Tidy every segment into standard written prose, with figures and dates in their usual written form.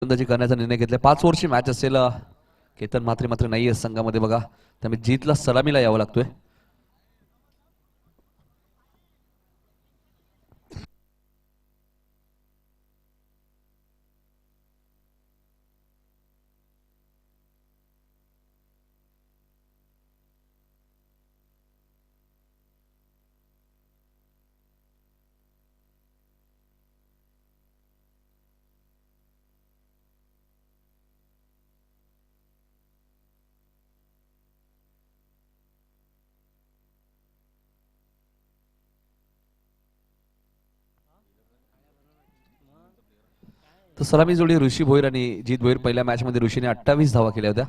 गोलंदाजी करण्याचा निर्णय घेतला. 5 ओव्हरची मॅच असेल. केतन मात्र नाहीये संघामध्ये बघा, त्यामुळे जीतला सलामीला यावं लागतोय. तर सलामी जोडी ऋषी भोईर आणि जीत भोईर. पहिल्या मॅच मध्ये ऋषीने 28 धावा केल्या होत्या.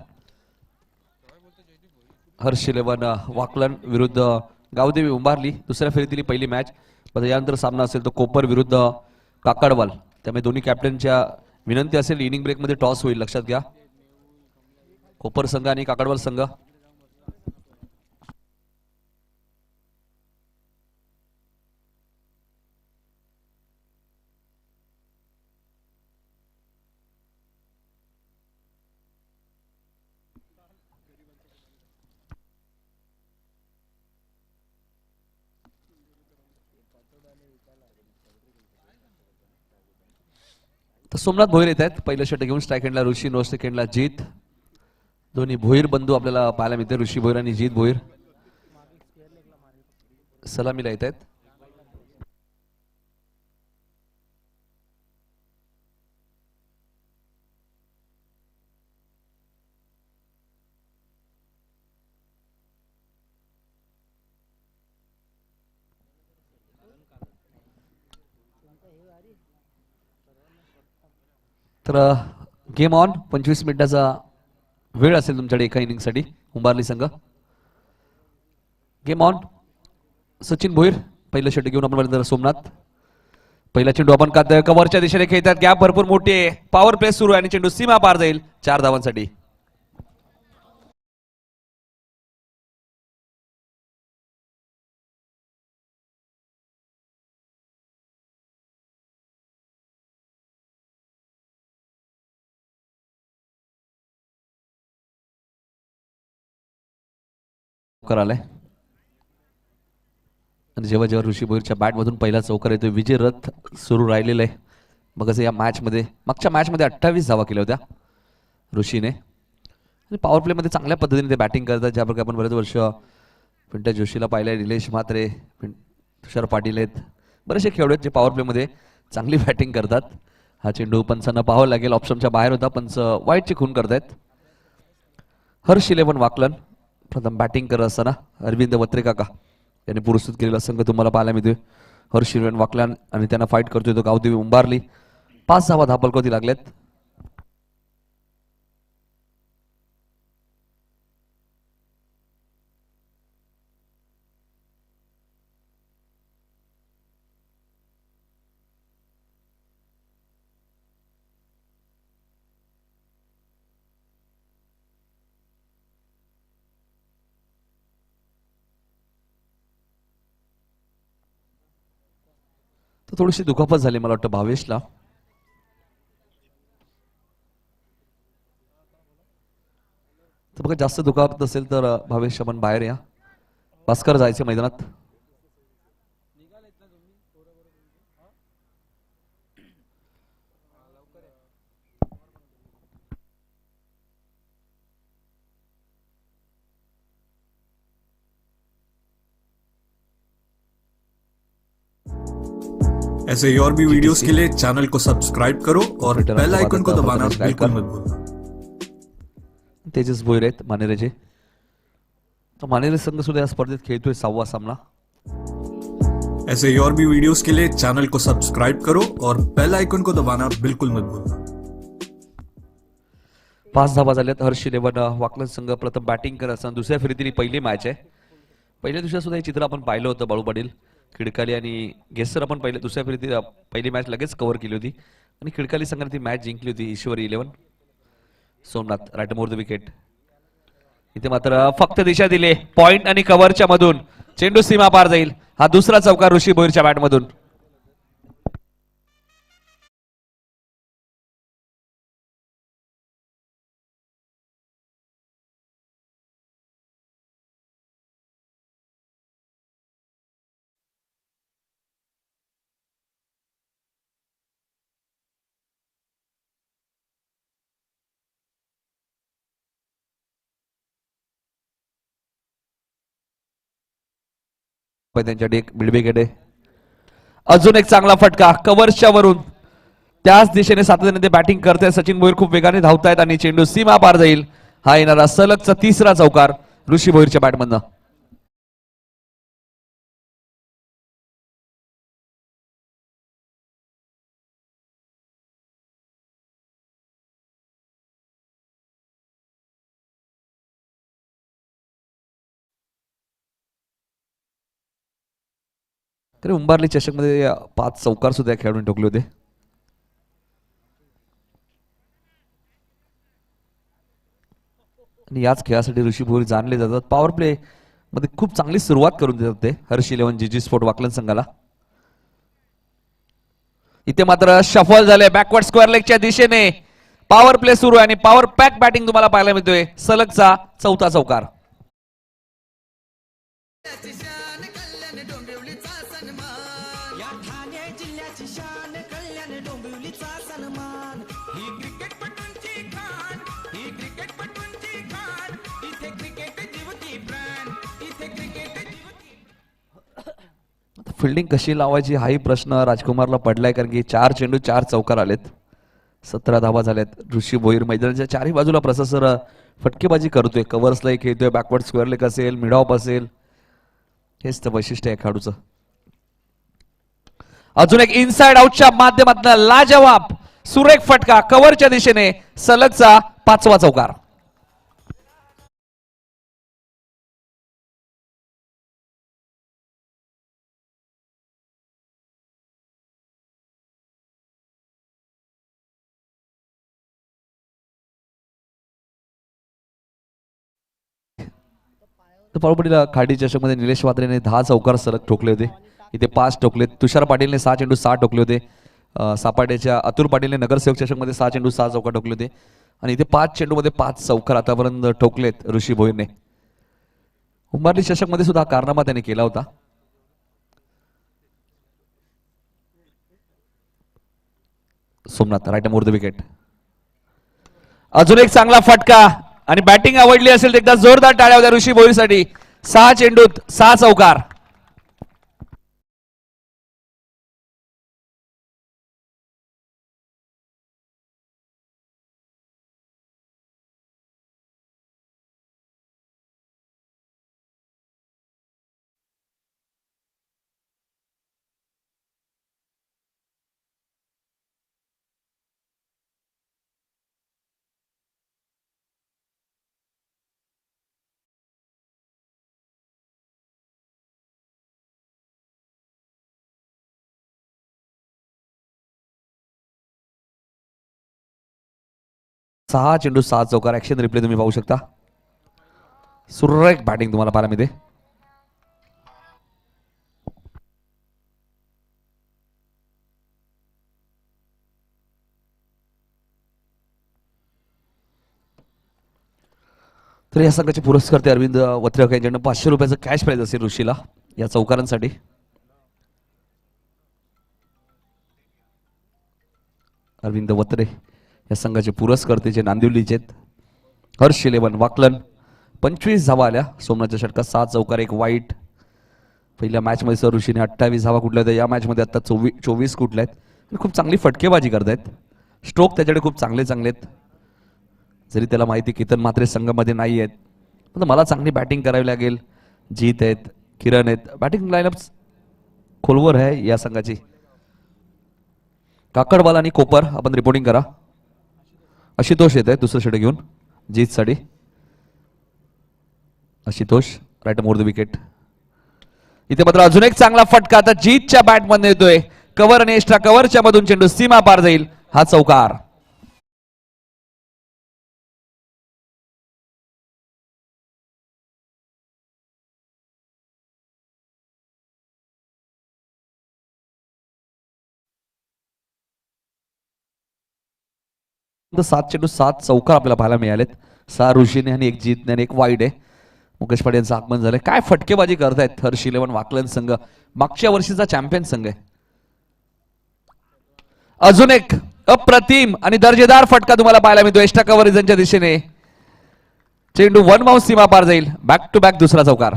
हर्ष 11 वाकलन विरुद्ध गावदेवी उंबारली. दुसऱ्या फेरीतील पहिली मॅच. यानंतर सामना असेल तो कोपर विरुद्ध काकडवाल. त्यामुळे दोन्ही कॅप्टनच्या विनंती असेल इनिंग ब्रेक मध्ये टॉस होईल, लक्षात घ्या. कोपर संघ आणि काकडवाल संघ. तर सोमनाथ भोईर येत आहेत. पहिलं षटक घेऊन स्ट्राईक एंडला ऋषी, नो स्ट्राईक एंडला जीत. दोन्ही भोईर बंधू आपल्याला पाहायला मिळते. ऋषी भोईर आणि जीत भोईर सलामीला येत आहेत. तर गेम ऑन. 25 मिनिटाचा वेळ असेल तुमच्याकडे एका इनिंगसाठी. उंबारली संघ गेम ऑन. सचिन भोईर पहिलं षटक घेऊन आपण. सोमनाथ पहिला चेंडू आपण कव्हरच्या दिशेने खेळतात. गॅप भरपूर मोठी आहे. पॉवर प्ले सुरू आहे आणि चेंडू सीमा पार जाईल 4 धावांसाठी. आलाय आणि जेव्हा जेव्हा ऋषी भोईरच्या बॅट मधून पहिला चौकार येतो, विजय रथ सुरू राहिलेला आहे. मग असं या मॅच मध्ये, मागच्या मॅच मध्ये 28 धावा केल्या होत्या ऋषीने. आणि पॉवर प्ले मध्ये चांगल्या पद्धतीने ते बॅटिंग करतात. ज्या प्रकारे आपण बरेच वर्ष पिंट्या जोशीला पाहिलंय, निलेश म्हात्रे, तुषार पाटील आहेत, बरेचसे खेळाडू आहेत जे पॉवर प्ले मध्ये चांगली बॅटिंग करतात. हा चेंडू पंचांना पाहावं लागेल. ऑप्शनच्या बाहेर होता, पंच वाईटची खून करतायत. हर्ष 11 वाकलन प्रथम बॅटिंग करत असताना अरविंद वत्रे काका यांनी पुरस्कृत केलेला संघ तुम्हाला पाहायला मिळतोय. हर्ष 11 वाकलन आणि त्यांना फाईट करतोय तो गावदेवी उंबारली. 5 धावा धापलकोती लागलेत. तर थोडीशी दुखापत झाली मला वाटतं भावेशला. तर बघा जास्त दुखापत असेल तर भावेश आपण बाहेर या. भास्कर जायचे मैदानात. ऐसे और भी वीडियोस के लिए चैनल को सब्सक्राइब करो और बेल आइकन को दबाना बिल्कुल मत भूलना. तेजस भोईर आहेत मानेरेचे. तो मानेरे संघ सुद्धा या स्पर्धेत खेळतोय 6वा सामना. ऐसे और भी वीडियोस के लिए चैनल को सब्सक्राइब करो और बेल आइकन को दबाना बिल्कुल मत भूलना. 5 धावा झाल्यात. हर्ष 11 वाकलन संघ प्रथम बॅटिंग करत असताना दुसऱ्या फेरीतील पहिली मॅच आहे. पहिल्या दिवशी सुद्धा हे चित्र आपण पाहिलं होतं. बाळू पाटील, खिडकाली आणि गेस्सर आपण दुसऱ्या फेरीतील पहिली मॅच लगेच कव्हर केली होती आणि खिडकाली संघाने ती मॅच जिंकली होती. Ishwari 11 Somnath right more the wicket. इथे मात्र फक्त दिशा दिले पॉइंट आणि कव्हरच्या मधून. चेंडू सीमा पार जाईल. हा दुसरा चौकार ऋषी भोईरच्या बॅट मधून. त्यांच्या बिडबेकडे अजून एक चांगला फटका कव्हर्सच्या वरून त्याच दिशेने सातत्याने ते बॅटिंग करते. सचिन भोईर खूप वेगाने धावतायत आणि चेंडू सीमा पार जाईल. हा येणारा सलगचा तिसरा चौकार ऋषी भोईरच्या बॅटमधनं. तरी उंबारली चषकमध्ये 5 चौकार सुद्धा खेळून ठोकले होते. आणि याच खेळासाठी ऋषी भोईर जाणले जातात. पॉवर प्ले मध्ये खूप चांगली सुरुवात करून देतात ते हर्ष 11 जीजी स्पोर्ट वाकलन संघाला. इथे मात्र शफल झाले बॅकवर्ड स्क्वेअर लेगच्या दिशेने पॉवर प्ले सुरू आहे आणि पॉवर पॅक बॅटिंग तुम्हाला पाहायला मिळतोय. सलगचा चौथा चौकार. फिल्डिंग कशी लावायची हाही प्रश्न राजकुमारला पडलाय, कारण की 4 चेंडू 4 चौकार आलेत. 17 धावा झाल्यात. ऋषी भोईर मैदानाच्या चारही बाजूला प्रशासर फटकेबाजी करतोय. कव्हर्सलाही खेळतोय, बॅकवर्ड स्क्वेअर लेग असेल, मिड ऑफ असेल. हेच तर वैशिष्ट्य आहे खेळाडूचं. अजून एक इनसाइड आउटच्या माध्यमातून लाजवाब सुरेख फटका कव्हरच्या दिशेने सलगचा 5वा चौकार. पावपडीला खाडी चषकमध्ये निलेश वात्रेने 10 चौकार सलग ठोकले होते. इथे 5 ठोकले. तुषार पाटीलने 6 चेंडू 6 ठोकले होते. सापाट्याच्या अतुल पाटीलने नगरसेवक चषकमध्ये 6 चेंडू 6 चौकार ठोकले होते. आणि इथे 5 चेंडूमध्ये 5 चौकार आतापर्यंत ठोकलेत ऋषी भोईरने. उंबारली चषकमध्ये सुद्धा कारनामा त्याने केला होता. Somnath right more the wicket. अजून एक चांगला फटका आणि बॅटिंग आवडली असेल तर एकदा जोरदार टाळ्या होत्या ऋषी भोईरसाठी. 6 चेंडूत 6 चौकार. सहा चेंडू 6 चौकार. ऍक्शन रिप्ले तुम्ही पाहू शकता. सुरेख बॅटिंग तुम्हाला पाहायला मिळते. तर या संघाचे पुरस्कर्ते अरविंद वत्रेकर यांच्याकडनं 500 रुपयाचं कॅश प्राइज असेल ऋषीला या चौकारांसाठी. अरविंद वत्रे या संघाचे पुरस्कर्ते नांदिवलीचे हर्ष 11 वाकलन. 25 धावा आल्या सोमनाथच्या षटकात. 7 चौकार 1 वाईट. पहिल्या मॅच मध्ये सर ऋषीने 28 धावा कुठल्या होत्या. या मॅच मध्ये आता 24 कुठल्या आहेत. खूप चांगली फटकेबाजी करतायत. स्ट्रोक त्याच्याकडे खूप चांगले आहेत. जरी त्याला माहिती केतन मात्रे संघामध्ये नाही आहेत, पण मला चांगली बॅटिंग करावी लागेल. जीत आहेत, किरण आहेत. बॅटिंग लाईनअप खोलवर आहे या संघाची. काकडवाला आणि कोपर आपण रिपोर्टिंग करा. आशुतोष येत आहे दुसरं षटक घेऊन जीतसाठी. Ashutosh right more the wicket. इथे मात्र अजून एक चांगला फटका आता जीतच्या बॅटमध्ये येतोय. कव्हर आणि एक्स्ट्रा कव्हरच्या मधून चेंडू सीमा पार जाईल. हा चौकार. तर 7 चेंडू 7 चौकार आपल्याला पाहायला मिळालेत. 6 ऋषीने आणि 1 जीतने आणि 1 वाईट आहे. मुकेश पाटील यांचं आगमन झालंय. काय फटकेबाजी करतायत हर्ष 11 वाकलन संघ. मागच्या वर्षीचा चॅम्पियन संघ आहे. अजून एक अप्रतिम आणि दर्जेदार फटका तुम्हाला पाहायला मिळतो एक्स्ट्रा कव्हरेजच्या दिशेने. चेंडू 1 बाउंस सीमा पार जाईल. बॅक टू बॅक दुसरा चौकार.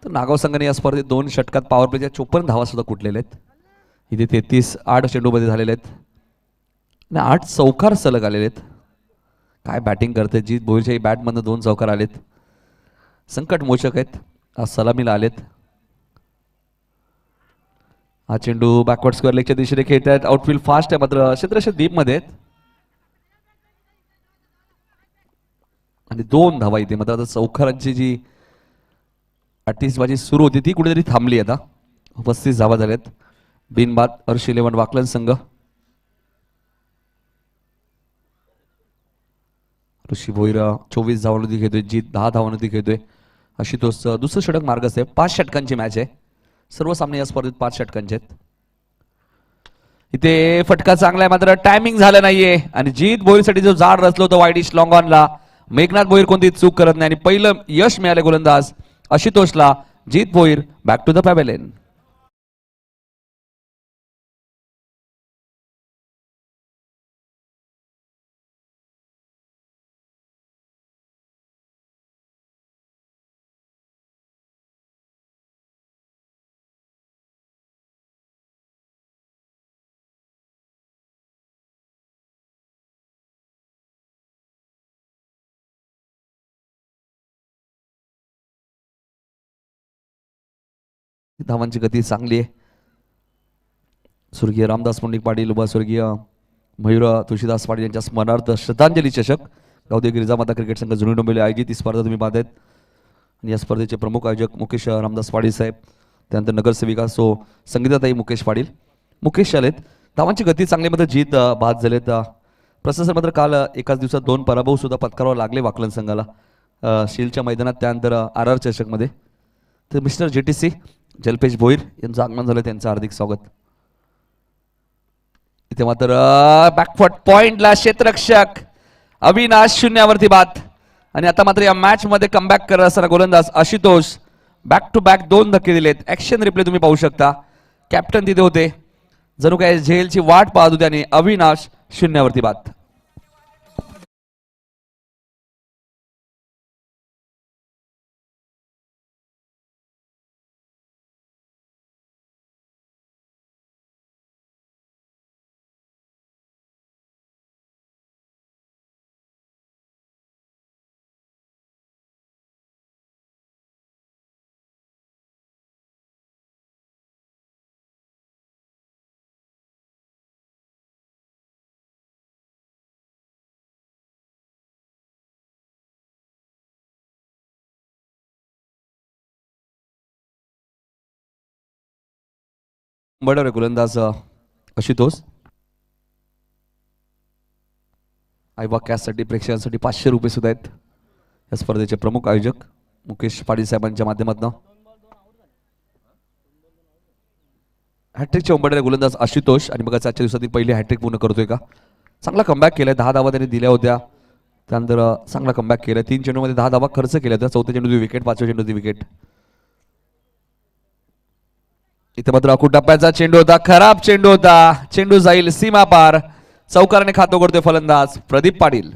तर नागाव संघाने या स्पर्धेत 2 षटकात पॉवर प्लेच्या 54 धावा सुद्धा कुठलेले आहेत. इथे 33 8 चेंडूमध्ये झालेले आहेत आणि 8 चौकार सलग आलेले आहेत. काय बॅटिंग करते जीत भोईरच्याही बॅटमधनं 2 चौकार आलेत. संकट मोचक आहेत. आज सलामीला आलेत. हा चेंडू बॅकवर्ड स्क्वेअर लेगच्या दिशेने खेळत आहेत. आउटफील्ड फास्ट आहे मात्र क्षेत्ररक्षक डीप मध्ये आहेत आणि 2 धावा इथे. मात्र आता चौकारांची जी आतिषबाजी सुरू होती ती कुठेतरी थांबली. आता 35 धावा झाल्यात. बिनबाद अर्श 11 वाकलन संघ. ऋषी भोईर 24 धावांवरती घेतोय. जीत 10 धावांवरती घेतोय. आशुतोष दुसरं षटक मार्गच आहे. 5 षटकांची मॅच आहे. सर्व सामने या स्पर्धेत 5 षटकांचे आहेत. इथे फटका चांगला आहे मात्र टायमिंग झालं नाहीये आणि जीत भोईरसाठी जो जाड रचलो होतं वाईडिश लॉंग ऑनला मेघनाथ भोईर कोणती चूक करत नाही आणि पहिलं यश मिळालं गोलंदाज आशुतोषला. Jeet Bhoir back to the pavilion. धावांची गती चांगली आहे. स्वर्गीय रामदास पंडित पाटील व स्वर्गीय मयूर तुळशीदास पाटील यांच्या स्मरणार्थ श्रद्धांजली चषक गावदेवी गिरिजामाता क्रिकेट संघ जुनी डोंबिवली आयोजित ही स्पर्धा तुम्ही पाहतायत. आणि या स्पर्धेचे प्रमुख आयोजक मुकेश रामदास पाटील साहेब. त्यानंतर नगरसेविका संगीताताई मुकेश पाटील. मुकेश आलेत. धावांची गती चांगली मात्र जीत बाद झालेत. प्रशासन मात्र काल एकाच दिवसात 2 पराभव सुद्धा पत्करावे लागले वाकलन संघाला शीलच्या मैदानात. त्यानंतर आर चषकमध्ये. तर मिस्टर JTC जलपेश भोईर यांचं आगमन झालं. त्यांचं हार्दिक स्वागत. इथे मात्र बॅकफुट पॉइंटला क्षेत्ररक्षक अविनाश 0वरती बाद आणि आता मात्र या मॅच मध्ये कमबॅक करत असताना गोलंदाज आशुतोष बॅक टू बॅक 2 धक्के दिलेत. ऍक्शन रिप्ले तुम्ही पाहू शकता. कॅप्टन तिथे होते. जणू काय झेलची वाट पाहत होते आणि अविनाश 0वरती बाद. बरोबर गोलंदाज आशुतोष. आयवा कॅससाठी प्रेक्षकांसाठी 500 रुपये सुद्धा आहेत. या स्पर्धेचे प्रमुख आयोजक मुकेश पाटील साहेबांच्या माध्यमातून. हॅट्रिकचे उंबरठ्याला गोलंदाज आशुतोष आणि बघा आजच्या दिवसातील पहिली हॅट्रिक पूर्ण करतोय का. चांगला कमबॅक केलाय. 10 धावा त्यांनी दिल्या होत्या. त्यानंतर चांगला कमबॅक केलाय. 3 चेंडूमध्ये 10 धावा खर्च केल्या होत्या. 4थ्या चेंडूची विकेट. 5व्या चेंडूची विकेट. इथे मात्र टप्प्याचा चेंडू होता. खराब चेंडू होता. चेंडू जाईल सीमा पार. चौकाराने खातो करतोय फलंदाज प्रदीप पाटील.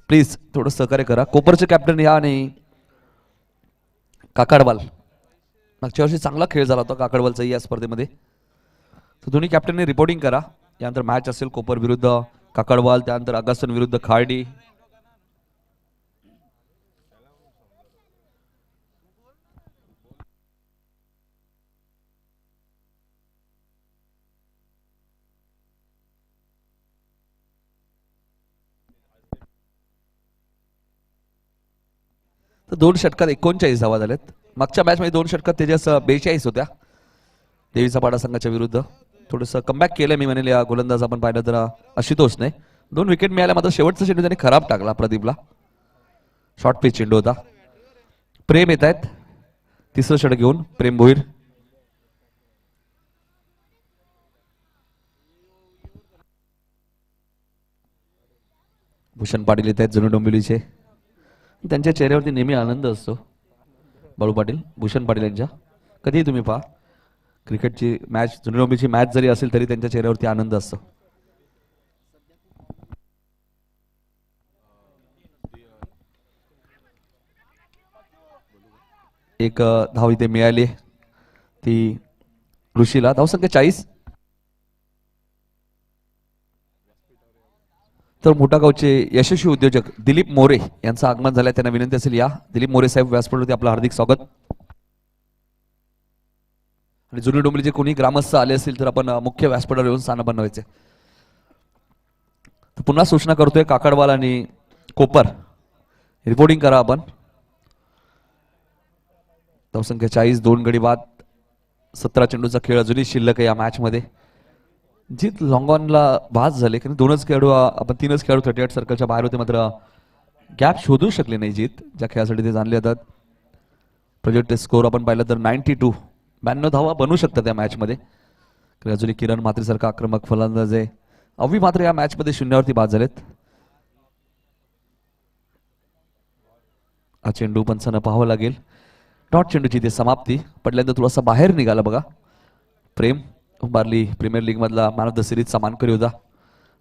प्लीज थोडं सहकार्य करा. कोपरचे कॅप्टन या आणि काकडवाल. मागच्या वर्षी चांगला खेळ झाला होता काकडवालचा या स्पर्धेमध्ये. तर दोन्ही कॅप्टनने रिपोर्टिंग करा. यानंतर मॅच असेल कोपर विरुद्ध काकडवाल. त्यानंतर अगस्टन विरुद्ध खार्डी. तर 2 षटकात 39 धावा झाल्यात. मागच्या मॅच मध्ये 2 षटकात तेजस 42 होत्या देवीचा पाडा संघाच्या विरुद्ध. थोडंसं कमबॅक केलं मी म्हणेल या गोलंदाज आपण पाहिलं तर आशुतोषने. 2 विकेट मिळाल्या मात्र शेवटचा चेंडू त्याने खराब टाकला प्रदीपला. शॉर्ट पिच चेंडू होता. प्रेम येत आहेत तिसरं षटक घेऊन. प्रेम भोईर. भूषण पाटील येत आहेत जुने डोंबिवलीचे. त्यांच्या चेहऱ्यावरती नेहमी आनंद असतो. बाळू पाटील, भूषण पाटील यांच्या कधीही तुम्ही पहा क्रिकेटची मॅच, जुने डोंबिवलीची मॅच जरी असेल तरी त्यांच्या चेहऱ्यावरती आनंद असतो. एक धाव इथे मिळाली ती ऋषीला. धावसंख्या 40. तर मोठा गावचे यशस्वी उद्योजक दिलीप मोरे यांचं आगमन झालंय. त्यांना विनंती असेल या दिलीप मोरे साहेब व्यासपीठावरती आपलं हार्दिक स्वागत. आणि जुनी डोंबिवलीचे कोणी ग्रामस्थ आले असतील तर आपण मुख्य व्यासपीठावर येऊन स्थान बनवायचे. पुन्हा सूचना करतोय काकडवाल आणि कोपर रिपोर्टिंग करा आपण. धावसंख्या 40, 2 गडी बाद, 17 चेंडूचा खेळ अजूनही शिल्लक आहे या मॅच मध्ये. जीत लॉंगॉनला बाद झाले कारण दोनच खेळाडू आपण 3च खेळाडू 38 सर्कलच्या बाहेर होते. मात्र गॅप शोधू शकले नाही जीत ज्या खेळासाठी ते जाणले जातात. प्रोजेक्ट स्कोर आपण पाहिलं तर 92, 92 धावा बनवू शकतात या मॅच मध्ये. अजूनही किरण म्हात्रे सारखा आक्रमक फलंदाज आहे. अवि मात्र या मॅच मध्ये शून्यावरती बाद झालेत. हा चेंडू पंचांना पाहावं लागेल. डॉट चेंडूची ते समाप्ती. पडल्यानंतर थोडासा बाहेर निघाला बघा. प्रेम उंबारली प्रीमियर लीग मधला मॅन ऑफ द सिरीजचा मानकरी होता.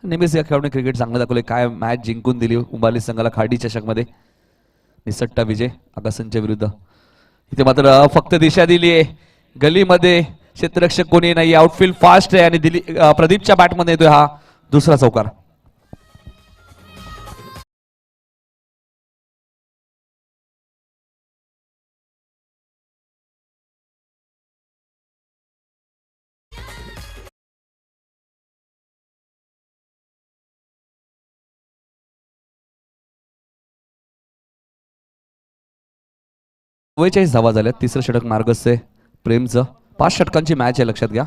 नेहमीच या खेळाडूने क्रिकेट चांगलं दाखवले. काय मॅच जिंकून दिली उंबारली संघाला खाडी चषकमध्ये. निसट्टा विजय आकाशांच्या विरुद्ध. इथे मात्र फक्त दिशा दिली आहे गलीमध्ये. क्षेत्ररक्षक कोणी नाही. आउटफील्ड फास्ट आहे आणि प्रदीपच्या बॅटमध्ये येतोय हा दुसरा चौकार. धावा झाल्यात. तिसरं षटक मार्गस्थ आहे प्रेमचं. 5 षटकांची मॅच आहे लक्षात घ्या.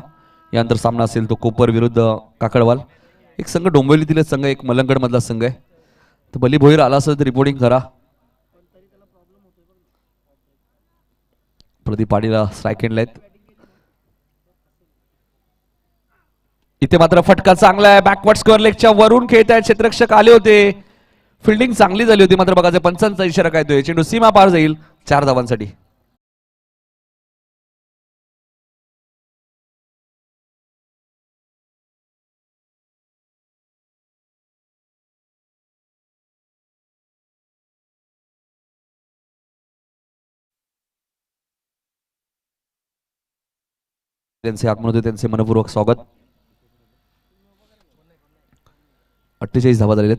यानंतर सामना असेल तो कोपर विरुद्ध काकडवाल. एक संघ डोंबिवलीतील संघ, एक मलंगड मधला संघ आहे. तर बली भोईर आला असेल तर रिपोर्टिंग करा. प्रदीप पाडीला स्ट्राईक एंडला आहेत. इथे मात्र फटका चांगला आहे. बॅकवर्ड स्क्वेअर लेगच्या वरून खेळत आहेत. क्षेत्ररक्षक आले होते. फिल्डिंग चांगली झाली होती. मात्र बघा पंचांचा इशारा काय तो चेंडू सीमा पार जाईल 4 धावांसाठी. त्यांचे आगमन होते त्यांचे मनपूर्वक स्वागत. 48 धावा झालेले.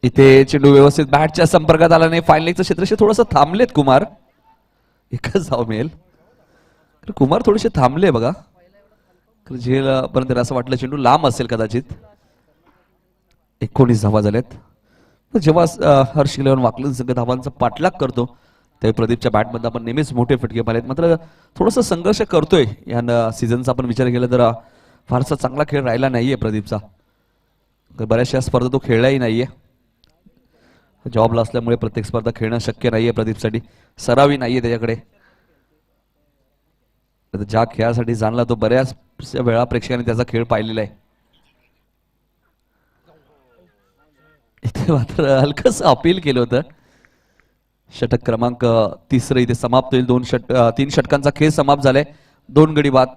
इथे चेंडू व्यवस्थित बॅटच्या संपर्कात आला नाही. फायनलिंगचं क्षेत्रक्षक थोडंसं थांबलेत कुमार. एकच धाव मिळेल. कुमार थोडेसे थांबले बघा. झेल पर्यंत असं वाटलं चेंडू लांब असेल कदाचित. 19 धावा झाल्यात. जेव्हा हर्ष इलेव्हन वाकलन संघ धावांचा पाठलाग करतो त्यावेळी प्रदीपच्या बॅटमध्ये आपण नेहमीच मोठे फटके पाहिलेत. मात्र थोडासा संघर्ष करतोय या सीझनचा आपण विचार केला तर फारसा चांगला खेळ राहिला नाहीये प्रदीपचा. बऱ्याचशा स्पर्धा तो खेळलाही नाहीये. जॉबला असल्यामुळे प्रत्येक स्पर्धा खेळणं शक्य नाहीये प्रदीपसाठी. सरावी नाहीये त्याच्याकडे. ज्या खेळासाठी जाणला तो बऱ्याच वेळा प्रेक्षकांनी त्याचा खेळ पाहिलेला आहे. इथे मात्र हलकस अपील केलं होतं. षटक क्रमांक 3 इथे समाप्त होईल. 3 षटकांचा खेळ समाप्त झालाय. 2 गडी बाद,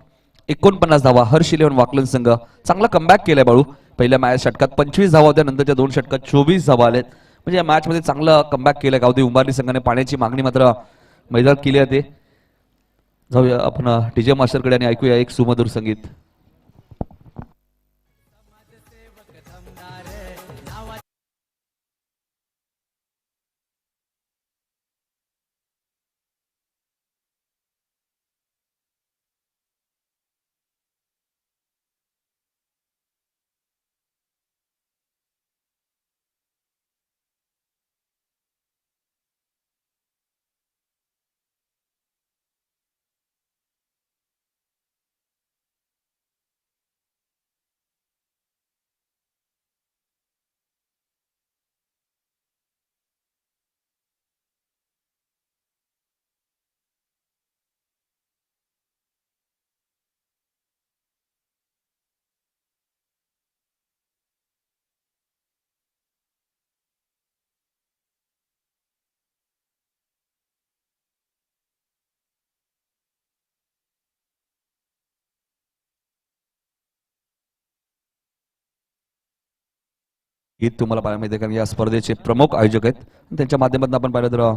49 धावा. हर्ष इलेव्हन वाकलन संघ चांगला कमबॅक केलाय बाळू. पहिल्या मॅच षटकात 25 धावा होत्या. नंतरच्या 2 षटकात 24 धावा आल्यात. म्हणजे या मॅच मध्ये चांगला कमबॅक केलाय गावदेवी उंबारली संघाने. पाण्याची मागणी मात्र मैदानात केली आहे. जाऊया आपण डीजे मास्टरकडे आणि ऐकूया एक सुमधुर संगीत. हे तुम्हाला पाहायला मिळते कारण या स्पर्धेचे प्रमुख आयोजक आहेत. त्यांच्या माध्यमातून आपण पाहिलं तर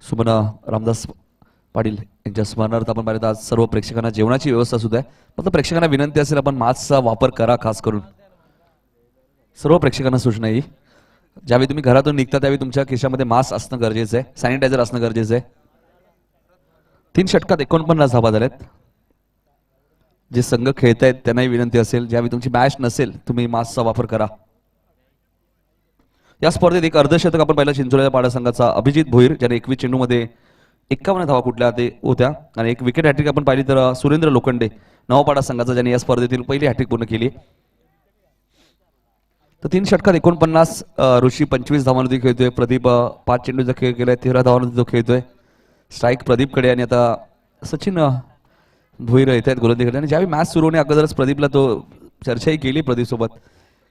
सुमन रामदास पाटील यांच्या स्मरणार्थ आपण पाहिलं तर आज सर्व प्रेक्षकांना जेवणाची व्यवस्था सुद्धा आहे. फक्त प्रेक्षकांना विनंती असेल आपण मास्कचा वापर करा. खास करून सर्व प्रेक्षकांना सूचना आहे ज्यावेळी तुम्ही घरातून निघता त्यावेळी तुमच्या खिशामध्ये मास्क असणं गरजेचं आहे. सॅनिटायझर असणं गरजेचं आहे. 3 षटकात 49 धावा झाल्यात. जे संघ खेळतायत त्यांनाही विनंती असेल ज्यावेळी तुमची मॅच नसेल तुम्ही मास्कचा वापर करा. या स्पर्धेत एक अर्धशतक आपण पाहिलं चिंचोळ्या पाडा संघाचा अभिजित भोईर ज्याने 21 चेंडूमध्ये 51 धावा कुठल्या ते होत्या आणि एक विकेट हॅट्रिक आपण पाहिली तर सुरेंद्र लोखंडे नवापाडा संघाचा ज्याने या स्पर्धेतील पहिली हॅट्रिक पूर्ण केली. तर 3 षटकात 49 ऋषी 25 धावांमध्ये खेळतोय. प्रदीप 5 चेंडूचा खेळ केलाय 13 धावांमध्ये तो खेळतोय. स्ट्राईक प्रदीपकडे आणि आता सचिन भोईर येत आहेत गोलंदाजीकडे. आणि ज्यावेळी मॅच सुरू होणे अगोदरच प्रदीपला तो चर्चाही केली प्रदीप सोबत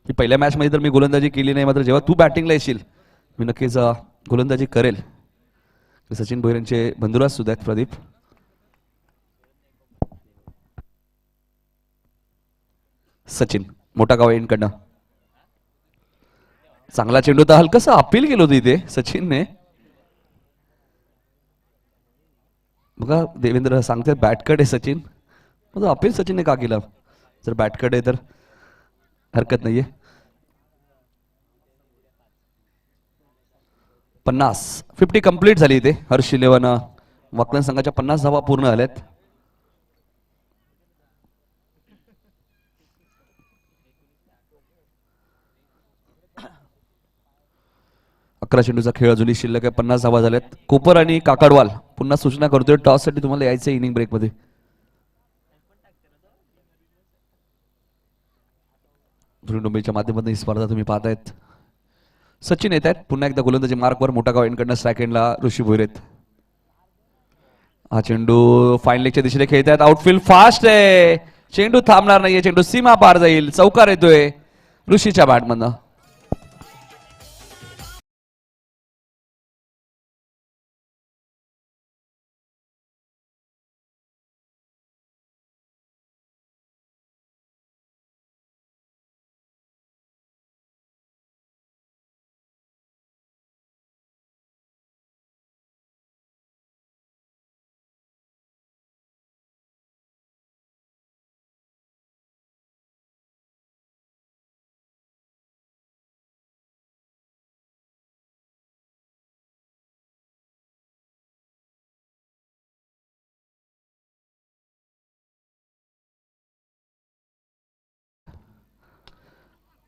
की पहिल्या मॅचमध्ये तर मी गोलंदाजी केली नाही मात्र जेव्हा तू बॅटिंगला येशील मी नक्कीच गोलंदाजी करेल. सचिन भोईर यांचे बंधुराज सुद्धा आहेत प्रदीप. सचिन मोठा गाव एंडकडनं चांगला चेंडू तर हलकसं अपील केलं होतं इथे सचिनने. बघा देवेंद्र सांगतात बॅटकट आहे सचिन. मग अपील सचिनने का केलं. जर बॅटकट आहे तर हरकत नाहीये. 50 कंप्लीट झाली इथे. हर्ष 11 वाकलन संघाच्या 50 धावा पूर्ण झाल्यात. अकरा चेंडूचा खेळ अजूनही शिल्लक आहे. 50 धावा झाल्यात. कोपर आणि काकडवाल पुन्हा सूचना करतोय टॉस साठी तुम्हाला यायचं इनिंग ब्रेक मध्ये. मुंबईच्या माध्यमातून ही स्पर्धा तुम्ही पाहतायत. सचिन येत आहेत पुन्हा एकदा गोलंदाजी मार्कवर. मोठा गाव एंडकडनं स्ट्राईक एंडला ऋषी भोईर आहेत. हा चेंडू फाईन लेगच्या दिशेने खेळत आहेत. आउटफील्ड फास्ट आहे. चेंडू थांबणार नाहीये. चेंडू सीमा पार जाईल. चौकार येतोय ऋषीच्या बॅटमधनं.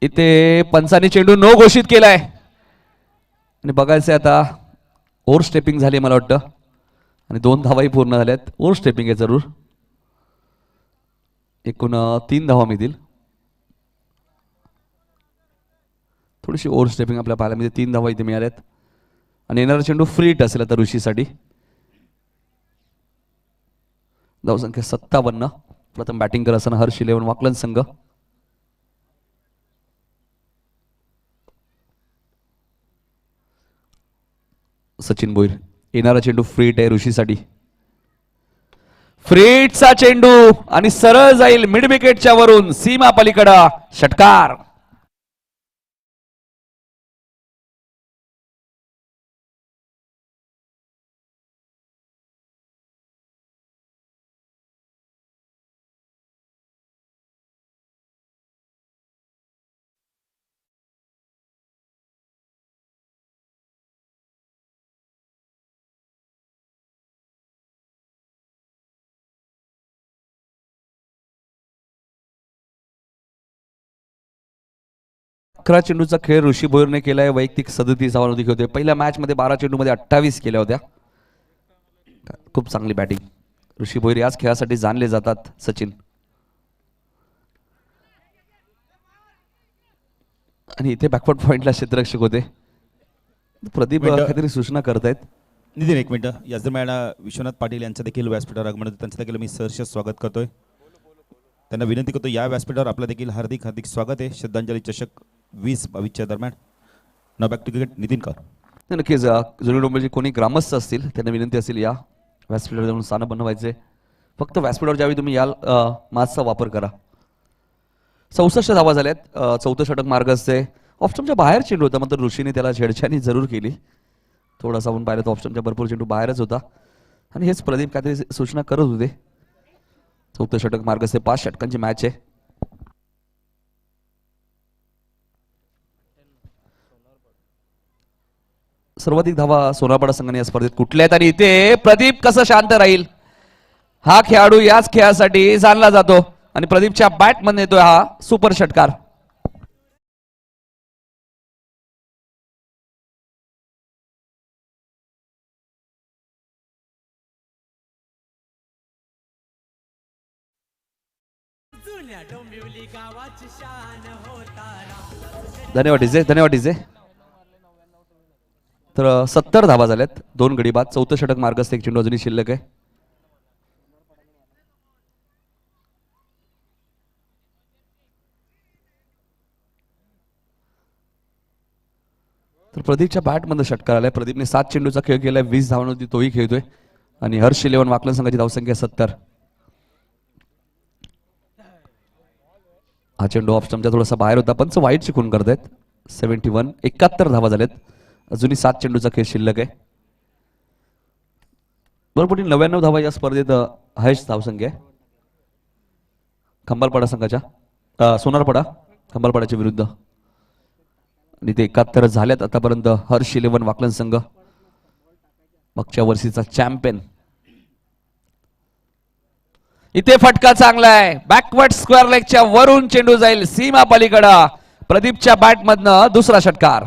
इथे पंचानी चेंडू नो घोषित केलाय आणि बघायचंय आता ओव्हर स्टेपिंग झाली मला वाटतं आणि 2 धावाही पूर्ण झाल्यात. ओव्हर स्टेपिंग आहे जरूर. एकूण 3 धावा मिळतील. थोडीशी ओव्हर स्टेपिंग आपल्या पाहायला मिळते. 3 धावा इथे मिळाल्यात आणि येणारा चेंडू फ्री हिट असेल आता ऋषीसाठी. धावसंख्या 57. प्रथम बॅटिंग करत असताना हर्ष 11 वाकलन संघ. सचिन भोईर येणारा चेंडू फ्रीट आहे ऋषीसाठी. फ्रीटचा चेंडू आणि सरळ जाईल मिड विकेटच्या वरून सीमा पलीकडे. षटकार. अकरा चेंडूचा खेळ ऋषी भोईरने केलाय. वैयक्तिक 37 धावांमध्ये खेळतोय. पहिल्या मॅच मध्ये 12 चेंडूमध्ये 28 केल्या होत्या. खूप चांगली बॅटिंग. ऋषी भोईर याच खेळासाठी जाणले जातात. सचिन आणि इथे बॅकवर्ड पॉइंटला क्षेत्ररक्षक होते. प्रदीप काहीतरी सूचना करतायत. नितीन एक मिनिट. याच दरम्यान विश्वनाथ पाटील यांचं देखील व्यासपीठावर आगमन होतं. त्यांचं देखील मी सहर्ष स्वागत करतोय. त्यांना विनंती करतो या व्यासपीठावर आपलं देखील हार्दिक हार्दिक स्वागत आहे. श्रद्धांजली चषक 2022च्या दरम्यान. न बॅक टू क्रिकेट नितीन कर. नक्कीच जुनी डोंबिवलीचे कोणी ग्रामस्थ असतील त्यांना विनंती असेल या व्यासपीठावर जाऊन स्थान बनवायचे. फक्त व्यासपीठावर ज्यावेळी तुम्ही याल मास्कचा वापर करा. 64 धावा झाल्यात. चौथं षटक मार्गस्थ. ऑप्शनच्या बाहेर चेंडू होता, मात्र ऋषीने त्याला छेडछाणी जरूर केली. थोडासा आपण पाहिलं तर ऑप्शनच्या भरपूर चेंडू बाहेरच होता आणि हेच प्रदीप काहीतरी सूचना करत होते. चौथं षटक मार्गस्थ. 5 षटकांची मॅच आहे. सर्वाधिक धावा सोनारपाडा संघाने या स्पर्धेत कुठल्या आहेत आणि इथे प्रदीप कसं शांत राहील. हा खेळाडू याच खेळासाठी जाणला जातो आणि प्रदीपच्या बॅट मध्ये येतोय हा सुपर षटकार. धन्यवाद डीजे, धन्यवाद डीजे. तर 70 धावा झाल्यात. 2 गडी बाद. चौथं षटक मार्गस्थ. एक चेंडू अजूनही शिल्लक आहे. तर प्रदीपच्या बॅटमध्ये षटकार आलाय. प्रदीपने 7 चेंडूचा खेळ केलाय. 20 धावांवरती तोही खेळतोय आणि हर्ष 11 वाकलन संघाची धावसंख्या 70. हा चेंडू ऑफ स्टंपच्या थोडासा बाहेर होता. पंच वाईट शिकून करतायत. 71. 71 धावा झाल्यात. अजूनही 7 चेंडूचा खेळ शिल्लक आहे. बरोबर 99 धावा या स्पर्धेत हायस्ट धावसंख्या आहे खंबालपाडा संघाच्या. सोनारपाडा खंबालपाड्याच्या विरुद्ध आणि ते 71 झाल्यात आतापर्यंत. हर्ष 11 वाकलन संघ मागच्या वर्षीचा चॅम्पियन. इथे फटका चांगला आहे. बॅकवर्ड स्क्वेअर लेगच्या वरून चेंडू जाईल सीमा पलीकडे. प्रदीपच्या बॅट मधनं दुसरा षटकार.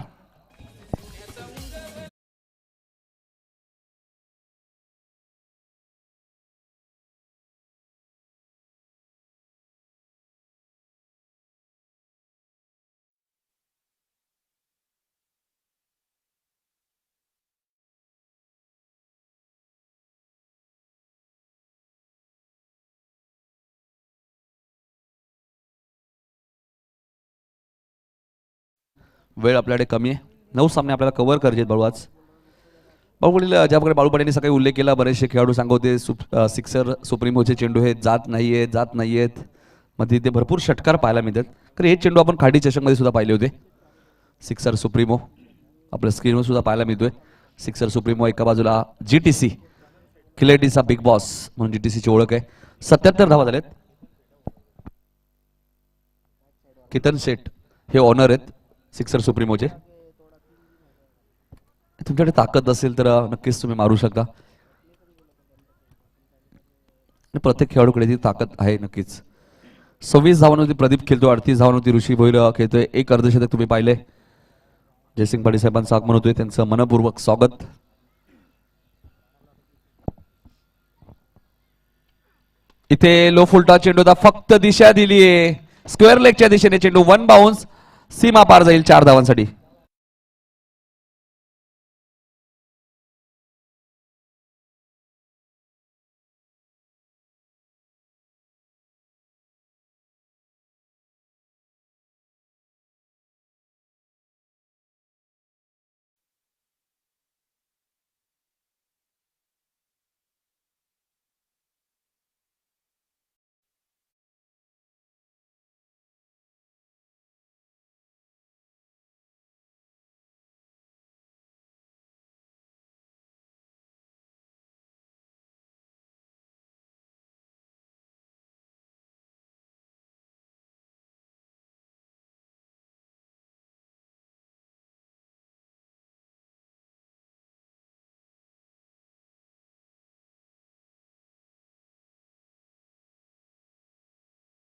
वेळ आपल्याकडे कमी आहे. 9 सामने आपल्याला कव्हर करायचे आहेत बाळू आज. बाळूकडील ज्या प्रकारे बाळूपाड्यांनी सकाळी उल्लेख केला, बरेचसे खेळाडू सांगवते सिक्सर सुप्रीमोचे चेंडू हे जात नाहीयेत. मध्ये ते भरपूर षटकार पाहायला मिळतात. कारण हे चेंडू आपण खाडी चषकमध्ये सुद्धा पाहिले होते. सिक्सर सुप्रीमो आपल्या स्क्रीनवर सुद्धा पाहायला मिळतोय. सिक्सर सुप्रीमो एका बाजूला GTC खिलेटीचा बिग बॉस म्हणून GTCची ओळख आहे. 77 धावा झालेत. केतन शेठ हे ऑनर आहेत सिक्सर सुप्रीमोचे. तुमच्याकडे ताकद असेल तर नक्कीच तुम्ही मारू शकता. प्रत्येक खेळाडूकडे ती ताकद आहे नक्कीच. 26 धावांवरती प्रदीप खेळतो. 38 धावांवरती ऋषी भोईर खेळतोय. एक अर्धशतक तुम्ही पाहिले. जयसिंग पाटील साहेबांचं आगमन होतोय. त्यांचं मनपूर्वक स्वागत. इथे लो फुलटा चेंडू होता. फक्त दिशा दिलीये स्क्वेअर लेगच्या दिशेने. चेंडू 1 बाउन्स सीमा पार जाईल 4 धावांसाठी.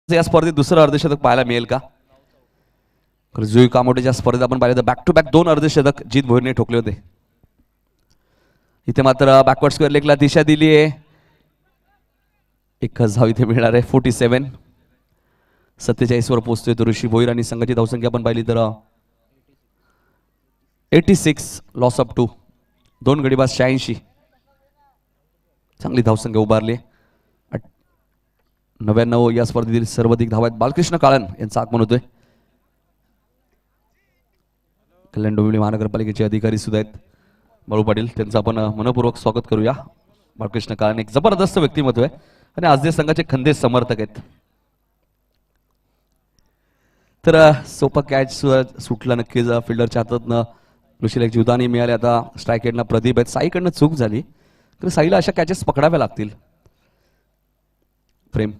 या स्पर्धेत दुसरं अर्धशतक पाहायला मिळेल का? जुई कामोटेच्या स्पर्धेत आपण पाहिलं तर बॅक टू बॅक 2 अर्धशतक जीत भोईरने ठोकले होते. इथे मात्र बॅकवर्ड स्क्वेअर लेगला दिशा दिली आहे. एकच धाव इथे मिळणार आहे. 47. 47 वर पोहोचतोय तो ऋषी भोईर आणि संघाची धावसंख्या आपण पाहिली तर 86. Loss of 2. 2 गडी बाद 86. चांगली धावसंख्या उभारली. 99 या स्पर्धेतील सर्वाधिक धावा आहेत बालकृष्ण काळन यांचं आगमन होतोय. कल्याण डोंबिवली महानगरपालिकेचे अधिकारी सुद्धा आहेत बाळू पाटील. त्यांचं आपण मनपूर्वक स्वागत करूया. बालकृष्ण काळन एक जबरदस्त व्यक्तिमत्व आहे आणि आज जे संघाचे खंदे समर्थक आहेत. तर सोपा कॅच सुटला नक्कीच फिल्डरच्या हातातनं. ऋषीला एक जीवदानी मिळाले. आता स्ट्राईक एंडला प्रदीप आहेत. साईकडनं चूक झाली तर साईला अशा कॅचेस पकडाव्या लागतील. प्रेम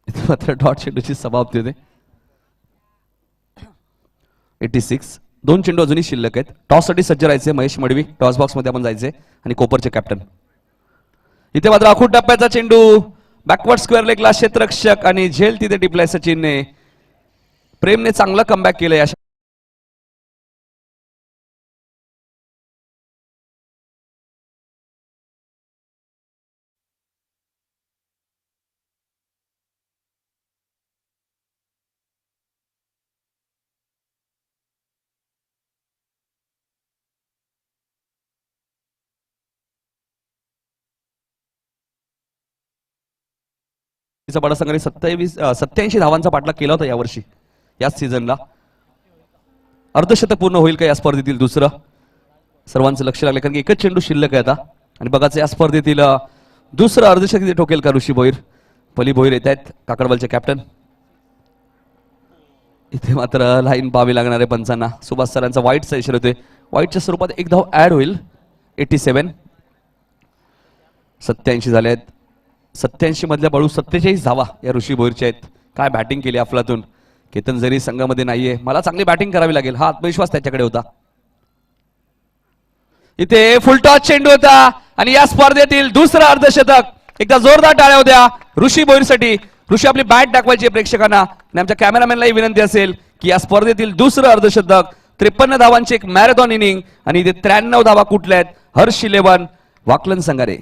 इथे मात्र डॉट चेंडूची समाप्ती होते. 86. 2 चेंडू अजूनही शिल्लक आहेत. टॉससाठी सज्ज राहायचे महेश मडवी. टॉस बॉक्स मध्ये आपण जायचे आणि कोपरचे कॅप्टन. इथे मात्र आखूड टप्प्याचा चेंडू बॅकवर्ड स्क्वेअर लेगला क्षेत्ररक्षक आणि झेल तिथे टिपलाय सचिनने. प्रेमने चांगला कमबॅक केलंय. अशा बडा संघाने 87 धावांचा पाठलाग केला होता यावर्षी याच सीझनला. अर्धशतक पूर्ण होईल का या स्पर्धेतील दुसरं? सर्वांचं लक्ष लागलं कारण की एकच चेंडू शिल्लक आहे आता. आणि बघाच या स्पर्धेतील दुसरं अर्धशतक ठोकेल का ऋषी भोईर. पली भोईर येत आहेत काकडबलचे कॅप्टन. इथे मात्र लाईन पाहावी लागणार आहे पंचांना. सुभाष सरांचा वाईटचा इशारा होते. वाईटच्या स्वरूपात एक धाव ऍड होईल. 87. 87 झाले आहेत. 87 मधल्या बळू 47 धावा या ऋषी भोईरच्या आहेत. काय बॅटिंग केली अफलातून. केतन जरी संघामध्ये नाहीये. मला चांगली बॅटिंग करावी लागेल हा आत्मविश्वास त्याच्याकडे होता. इथे फुलटॉस चेंडू होता आणि या स्पर्धेतील दुसरं अर्धशतक. एकदा जोरदार टाळ्या होत्या ऋषी भोईरसाठी. ऋषी आपली बॅट दाखवायची प्रेक्षकांना आणि आमच्या कॅमेरामॅनलाही विनंती असेल की या स्पर्धेतील दुसरं अर्धशतक. 53 धावांची एक मॅरेथॉन इनिंग आणि इथे 93 धावा कुठल्या आहेत. हर्ष 11 वाकलन संघारे.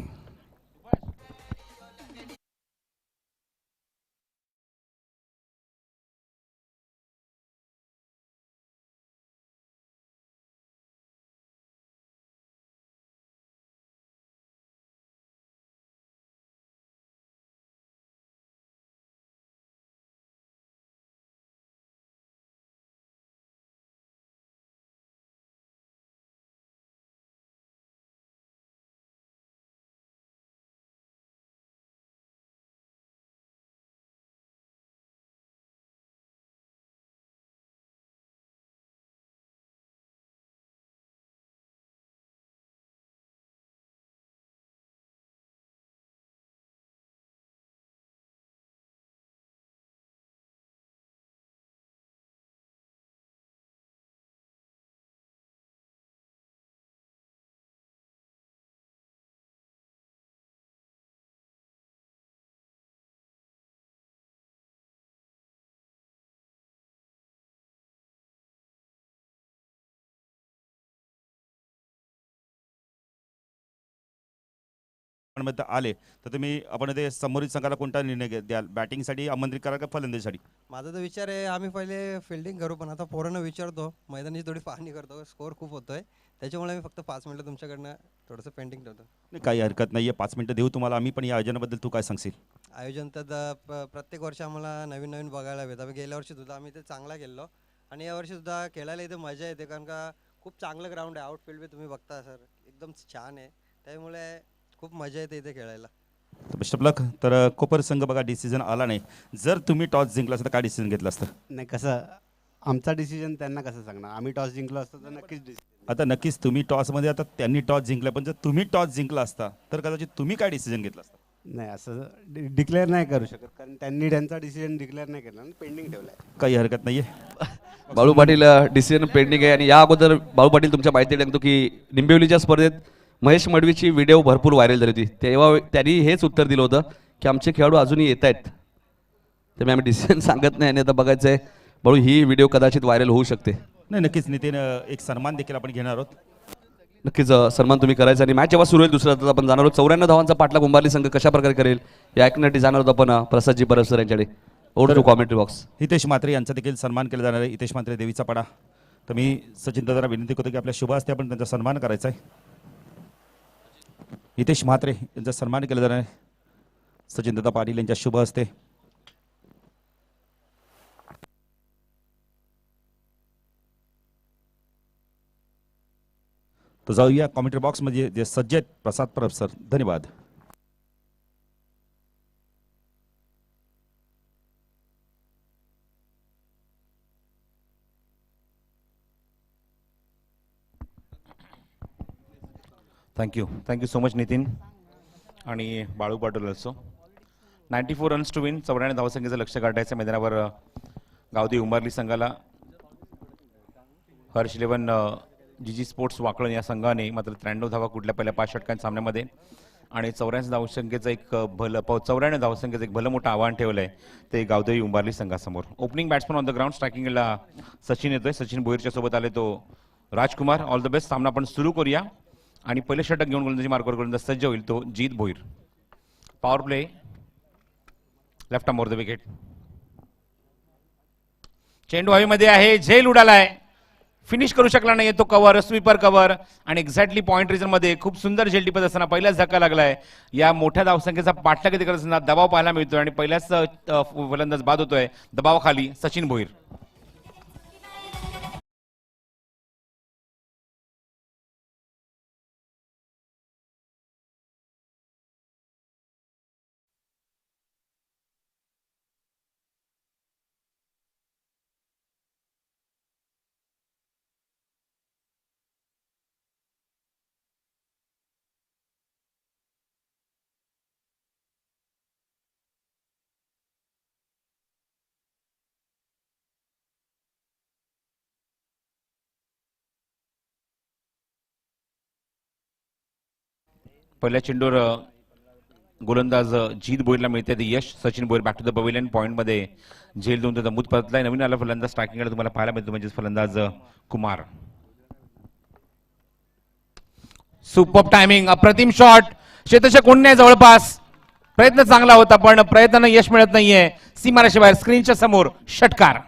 मध्ये आले तर तुम्ही आपण ते समोरील संघाला कोणता निर्णय द्याल? बॅटिंगसाठी आमंत्रित करा का फलंदाजीसाठी? माझा तर विचार आहे आम्ही पहिले फिल्डिंग करू पण आता पोरांना विचारतो. मैदानाची थोडी पाहणी करतो. स्कोअर खूप होतोय त्याच्यामुळे मी फक्त 5 मिनिटं तुमच्याकडनं थोडंसं पेंटिंग ठेवतो. नाही काही हरकत नाही आहे. 5 मिनिटं देऊ तुम्हाला आम्ही. पण या आयोजनाबद्दल तू काय सांगशील? आयोजन तर प्रत्येक वर्षी आम्हाला नवीन नवीन बघायला भेटतं. गेल्या वर्षी सुद्धा आम्ही ते चांगला केलो आणि यावर्षी सुद्धा खेळायला इथे मजा येते कारण का खूप चांगलं ग्राउंड आहे. आउटफील्ड बी तुम्ही बघता सर एकदम छान आहे. त्यामुळे खूप मजा येते इथे खेळायला. बेस्ट ऑफ लक. तर कोपर संघ बघा डिसिजन आला नाही. जर तुम्ही टॉस जिंकला असता तर काय डिसिजन घेतलं असतं? नाही कसं आमचा डिसिजन त्यांना कसं सांगणार. आम्ही टॉस जिंकलो असतो तर नक्कीच आता नक्कीच तुम्ही टॉसमध्ये आता त्यांनी टॉस जिंकला पण जर तुम्ही टॉस जिंकला असता तर कदाचित तुम्ही काय डिसिजन घेतलं असतं? नाही असं डिक्लेअर नाही करू शकत कारण त्यांनी त्यांचा डिसिजन डिक्लेअर नाही केला पेंडिंग ठेवलाय. काही हरकत नाही आहे. बाळू पाटील डिसिजन पेंडिंग आहे. आणि या अगोदर बाळू पाटील तुमच्या माहिती सांगतो की निंबिवलीच्या स्पर्धेत महेश मडवीची व्हिडिओ भरपूर व्हायरल झाली होती. तेव्हा त्यांनी हेच उत्तर दिलं होतं की आमचे खेळाडू अजूनही येत आहेत. त्यामुळे आम्ही डिसिजन सांगत नाही. आणि आता बघायचं आहे बाळू ही व्हिडिओ कदाचित व्हायरल होऊ शकते. नाही नक्कीच नितीन एक सन्मान देखील आपण घेणार आहोत. नक्कीच सन्मान तुम्ही करायचा. आणि मॅच जेव्हा सुरू होईल दुसऱ्या तासात आपण जाणार आहोत. 94 धावांचा पाठलाग उंबारली संघ कशा प्रकारे करेल या ऐकण्यासाठी जाणार आहोत आपण प्रसादजी परसर यांच्याकडे. Over to commentary box. Hitesh Mhatre यांचा देखील सन्मान केला जाणार आहे. हितेश म्हात्रे देवीचा पाडा. तर मी सचिन दादांना विनंती करतो की आपल्या शुभ हस्ते आपण त्यांचा सन्मान करायचा आहे. हितेश म्हात्रे यांचा सन्मान केला जाणार आहे सचिन दादा पाटील यांच्या शुभ हस्ते. तो जाऊया कॉमेंट्री बॉक्समध्ये जे सज्ज आहेत प्रसाद परब सर. धन्यवाद. थँक्यू सो मच नितीन आणि Balu Patil also. 94 runs to win, 94 धावसंख्येचं लक्ष गाठायचं मैदानावर गावदेवी उंबारली संघाला. Harsh eleven G sports Wakalan या संघाने मात्र 93 धावा कुठल्या पहिल्या 5 षटकांच्या सामन्यामध्ये आणि 94 धावसंख्येचं एक 94 धावसंख्येचं एक भलं मोठं आव्हान ठेवलं आहे ते गावदेवी उंबारली संघासमोर. Opening batsman on the ground, स्ट्रायकिंगला सचिन येतोय. सचिन भोईरच्या सोबत आले तो राजकुमार. All the best. सामना आपण सुरू करूया आणि पहिले षटक घेऊन गोलंदाजी मार्कवर गोलंदाज सज्ज होईल तो Jeet Bhoir. Power play, left arm over the wicket. चेंडू हवेमध्ये आहे, झेल उडालाय, फिनिश करू शकला नाही तो कव्हर, स्वीपर कव्हर आणि एक्झॅक्टली पॉइंट रिजन मध्ये खूप सुंदर झेल टिपत असताना पहिल्याच धक्का लागलाय. या मोठ्या धावसंख्येचा पाठलाग करत असताना दबाव पाहायला मिळतोय आणि पहिल्याच फलंदाज बाद होतोय दबावाखाली सचिन भोईर. पहिल्या चेंडूवर गोलंदाज जीत भोईरला मिळते ते यश. Sachin Bhoir back to the pavilion. Point मध्ये झेल देऊन तो मूत परतलाय. नवीन आला फलंदाज स्ट्रायकिंगला तुम्हाला पाहायला मिळतो म्हणजे फलंदाज कुमार. सुपर टायमिंग, अप्रतिम शॉट, क्षेत्ररक्षक कोण नाही जवळपास. प्रयत्न चांगला होता पण प्रयत्नानं यश मिळत नाहीये. सीमारेषे बाहेर स्क्रीनच्या समोर षटकार.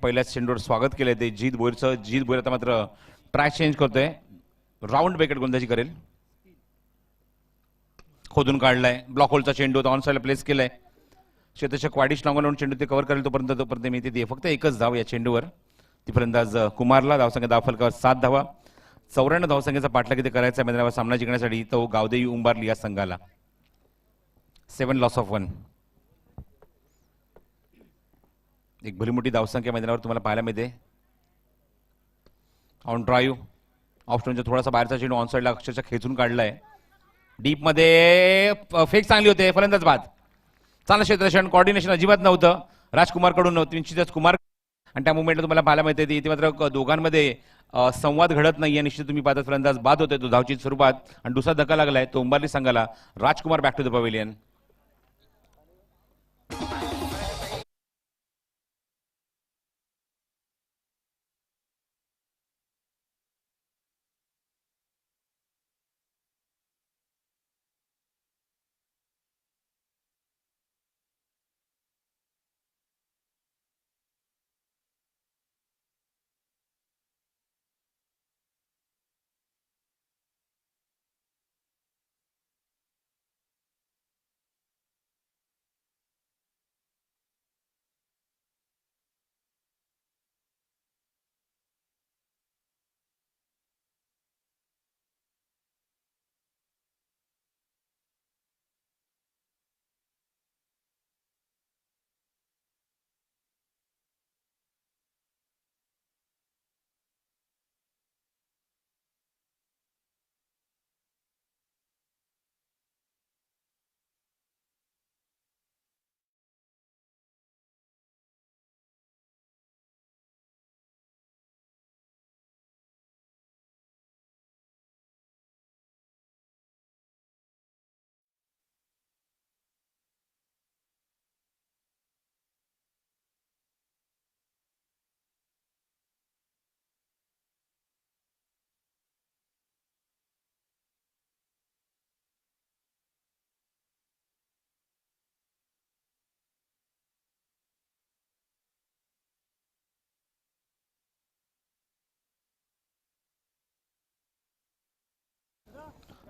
पहिल्याच चेंडूवर स्वागत केलंय ते जीत भोईरचं. जीत भोईर आता मात्र ट्रॅक चेंज करतोय. राऊंड बेकेट गोलंदाजी करेल. खोदून काढलाय. ब्लॉक होलचा चेंडू ऑन साईडला प्लेस केलाय. क्षेत्ररक्षक वाढीश लावून चेंडू ते कव्हर करेल तोपर्यंत मिळते ती फक्त एकच धाव या चेंडूवर. ती फलंदाज कुमारला. धावसंख्या धाव फलकावर 7 धावा. 94 धावसंख्येचा पाठलाग इथे करायचा मैदानावर सामना जिंकण्यासाठी तो गावदेवी उंबारली या संघाला. 7 लॉस ऑफ 1. एक भली मोठी धावसंख्या मैदानावर तुम्हाला पाहायला मिळते. ऑन ड्राईव्ह ऑफ स्टोनच्या थोडासा बाहेरचा चेंडू ऑन साईडला अक्षरशः खेचून काढलाय. डीप मध्ये फेक चांगली होते. फलंदाज बाद. चांगलं क्षेत्ररक्षण, कोऑर्डिनेशन अजिबात नव्हतं राजकुमार कडून. निश्चितच कुमार आणि त्या मुवमेंटला तुम्हाला पाहायला मिळते इथे मात्र दोघांमध्ये संवाद घडत नाहीये. निश्चित तुम्ही पाहता फलंदाज बाद होते तो धावचीत स्वरूपात आणि दुसरा धक्का लागलाय तो उंबारली संघाला. राजकुमार बॅक टू द पवेलियन.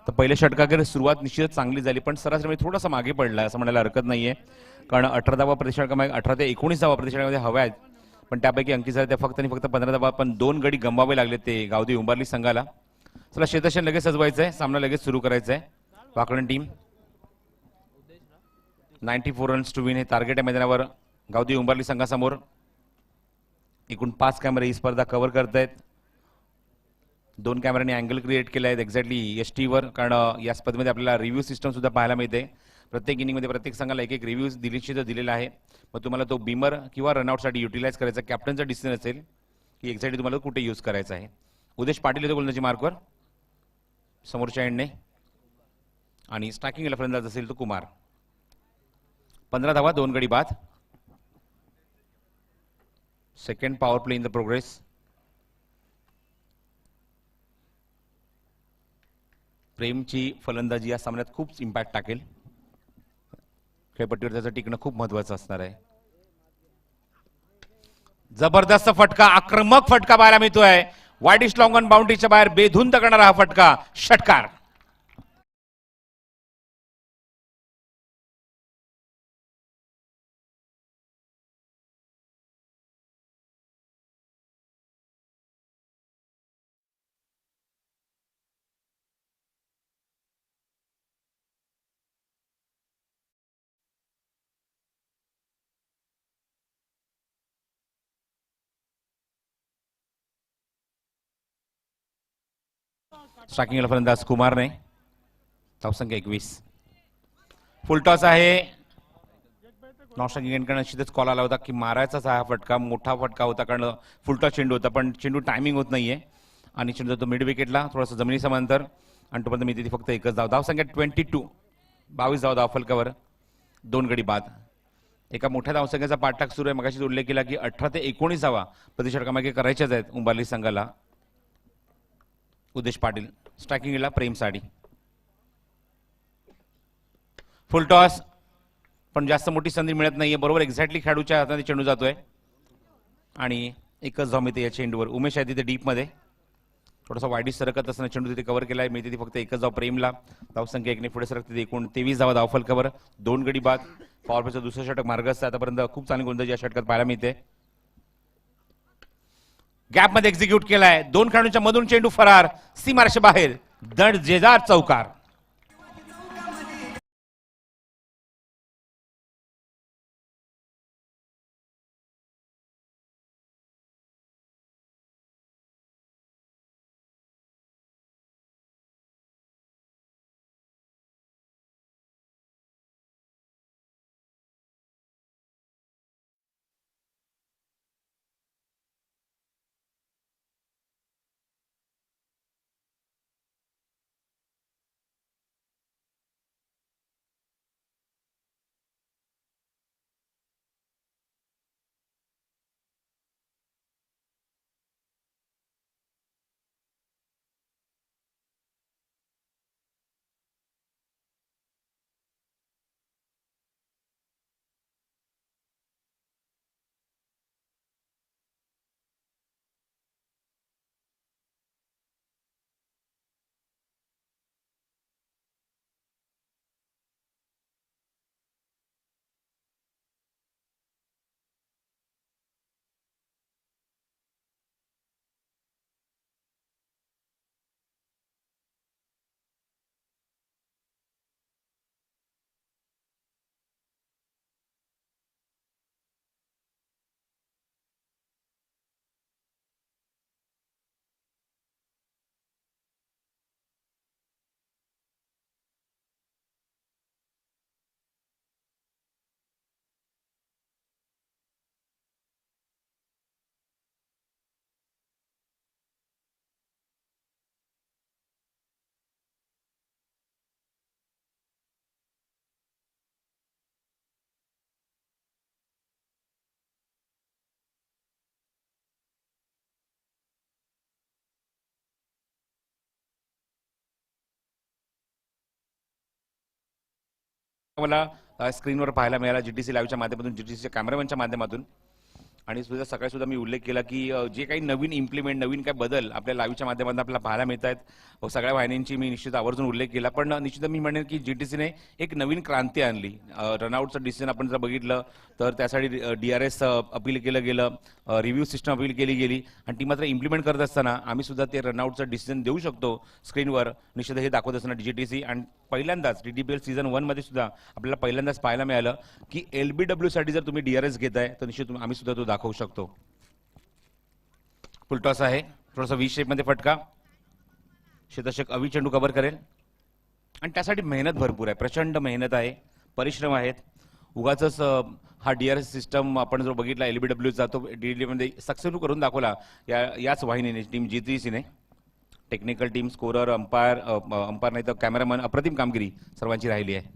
तर पहिल्या षटकाकडे सुरुवात निश्चितच चांगली झाली पण सरासरी थोडासा मागे पडला असं म्हणायला हरकत नाहीये. कारण 18 धावा प्रतिषटकामध्ये 18 ते 19 धावा प्रतिषटकामध्ये हव्या आहेत. पण त्यापैकी अंकित झाले ते फक्त आणि फक्त 15 धावा, पण 2 गडी गमवावे लागले ते गावदेवी उंबारली संघाला. चला क्षेत्रक्षण लगेच सजवायचं आहे, सामना लगेच सुरू करायचा आहे. वाकलन टीम 94 रन्स टू विन हे टार्गेट आहे मैदानावर गावदेवी उंबारली संघासमोर. एकूण 5 कॅमेरे ही स्पर्धा कव्हर करतायत. 2 कॅमेऱ्यांनी अँगल क्रिएट केले आहेत एक्झॅक्टली एस टीवर, कारण या स्पर्धेमध्ये आपल्याला रिव्ह्यू सिस्टम सुद्धा पाहायला मिळते. प्रत्येक इनिंगमध्ये प्रत्येक संघाला एक रिव्ह्यू निश्चित दिलेला आहे. मग तुम्हाला तो बीमर किंवा रनआउटसाठी युटिलाइज करायचा कॅप्टनचा डिसिजन असेल की एक्झॅक्टली तुम्हाला कुठे यूज करायचा आहे. उदेश पाटील येतो गोलंदाजी मार्कवर समोरच्या एंडने, आणि स्ट्रायकिंगला फलंदाज असेल तो कुमार. 15 धावा 2 गडी बाद. Second power play in the progress. प्रेमची फलंदाजी या सामन्यात खूप इम्पॅक्ट टाकेल. खेळपट्टीवर त्याचं टिकणं खूप महत्वाचं असणार आहे. जबरदस्त फटका, आक्रमक फटका पाहायला मिळतोय. वाईडिश लॉंग ऑन बाउंड्रीच्या बाहेर बेधुंद करणारा हा फटका, षटकार. स्ट्रायकिंगला फलंदाज कुमारने, धावसंख्या 21. फुलटॉस आहे. नॉन स्ट्रायकिंग एंडकडे निश्चितच कॉल आला होता की मारायचाच हा फटका, मोठा फटका होता कारण फुलटॉस चेंडू होता, पण चेंडू टायमिंग होत नाहीये आणि चेंडू तो मिड विकेटला थोडासा जमिनी समांतर, आणि तोपर्यंत मी तिथे फक्त एकच धाव. धावसंख्या 22, 22 धाव धाव फलकावर 2 गडी बाद. एका मोठ्या धावसंख्येचा पाठलाग सुरू आहे. मगाशीच उल्लेख केला की 18 ते 19 धावा प्रति षटकामागे करायच्याच आहेत उंबारली संघाला. उदेश पाटील स्ट्रायकिंगला प्रेम साडी. फुलटॉस, पण जास्त मोठी संधी मिळत नाहीये. बरोबर एक्झॅक्टली खेळाडूच्या हाताने चेंडू जातोय आणि एकच धाव मिळते या चेंडूवर. उमेश आहे तिथे डीप मध्ये, थोडासा वाईडिश सरकत असताना चेंडू तिथे कव्हर केलाय. मिळते ती फक्त एकच धाव प्रेमला. धावसंख्या 1 ने पुढे सरकते. एकूण 23 धावा धाव फलकावर 2 गडी बाद. पॉवर प्लेचं दुसरं षटक मार्गस्थ आहे. आतापर्यंत खूप चांगली गोलंदाजी या षटकात पाहायला मिळते. गॅप मध्ये एक्झिक्यूट केलाय. 2 खेळाडूंच्या मधून चेंडू फरार, सीमारेषे बाहेर, दड जेजार चौकार. मला स्क्रीनवर पाहायला मिळाला जीटीसी लाईव्हच्या माध्यमातून, जीटीसीच्या कॅमेरामॅनच्या माध्यमातून. आणि सुद्धा सकाळी सुद्धा मी उल्लेख केला की जे काही नवीन इम्प्लिमेंट नवीन काय बदल आपल्या लाईव्हच्या माध्यमातून आपल्याला पाहायला मिळत आहेत सगळ्या वाहिन्यांची मी निश्चित आवर्जून उल्लेख केला. पण निश्चित मी म्हणेन की जीटीसीने एक नवीन क्रांती आणली. रनआउटचं डिसिजन आपण जर बघितलं तर त्यासाठी DRS अपील केलं गेलं, रिव्ह्यू सिस्टम अपील केली गेली आणि ती मात्र इम्प्लिमेंट करत असताना आम्ही सुद्धा ते रनआउटचं डिसिजन देऊ शकतो स्क्रीनवर. निश्चित हे दाखवत असताना जीटीसी आणि पहिल्यांदाच DDPL सीझन 1 मध्ये सुद्धा आपल्याला पहिल्यांदाच पाहायला मिळालं की LBW साठी जर तुम्ही DRS घेताय तर निश्चित आम्ही सुद्धा तो दाखवू शकतो. फुलटॉस आहे, थोडासा व्ही शेप मध्ये फटका. क्षेत्ररक्षक अवि चेंडू कव्हर करेल आणि त्यासाठी मेहनत भरपूर आहे, प्रचंड मेहनत आहे, परिश्रम आहेत. उगाच हा DRS सिस्टम आपण जो बघितला LBW जातो DD मध्ये सक्सेसफुल करून दाखवला याच वाहिनीने टीम जीटीसीने. टेक्निकल टीम, स्कोरर, अंपायर नाही तर कॅमेरामन, अप्रतिम कामगिरी सर्वांची राहिली आहे.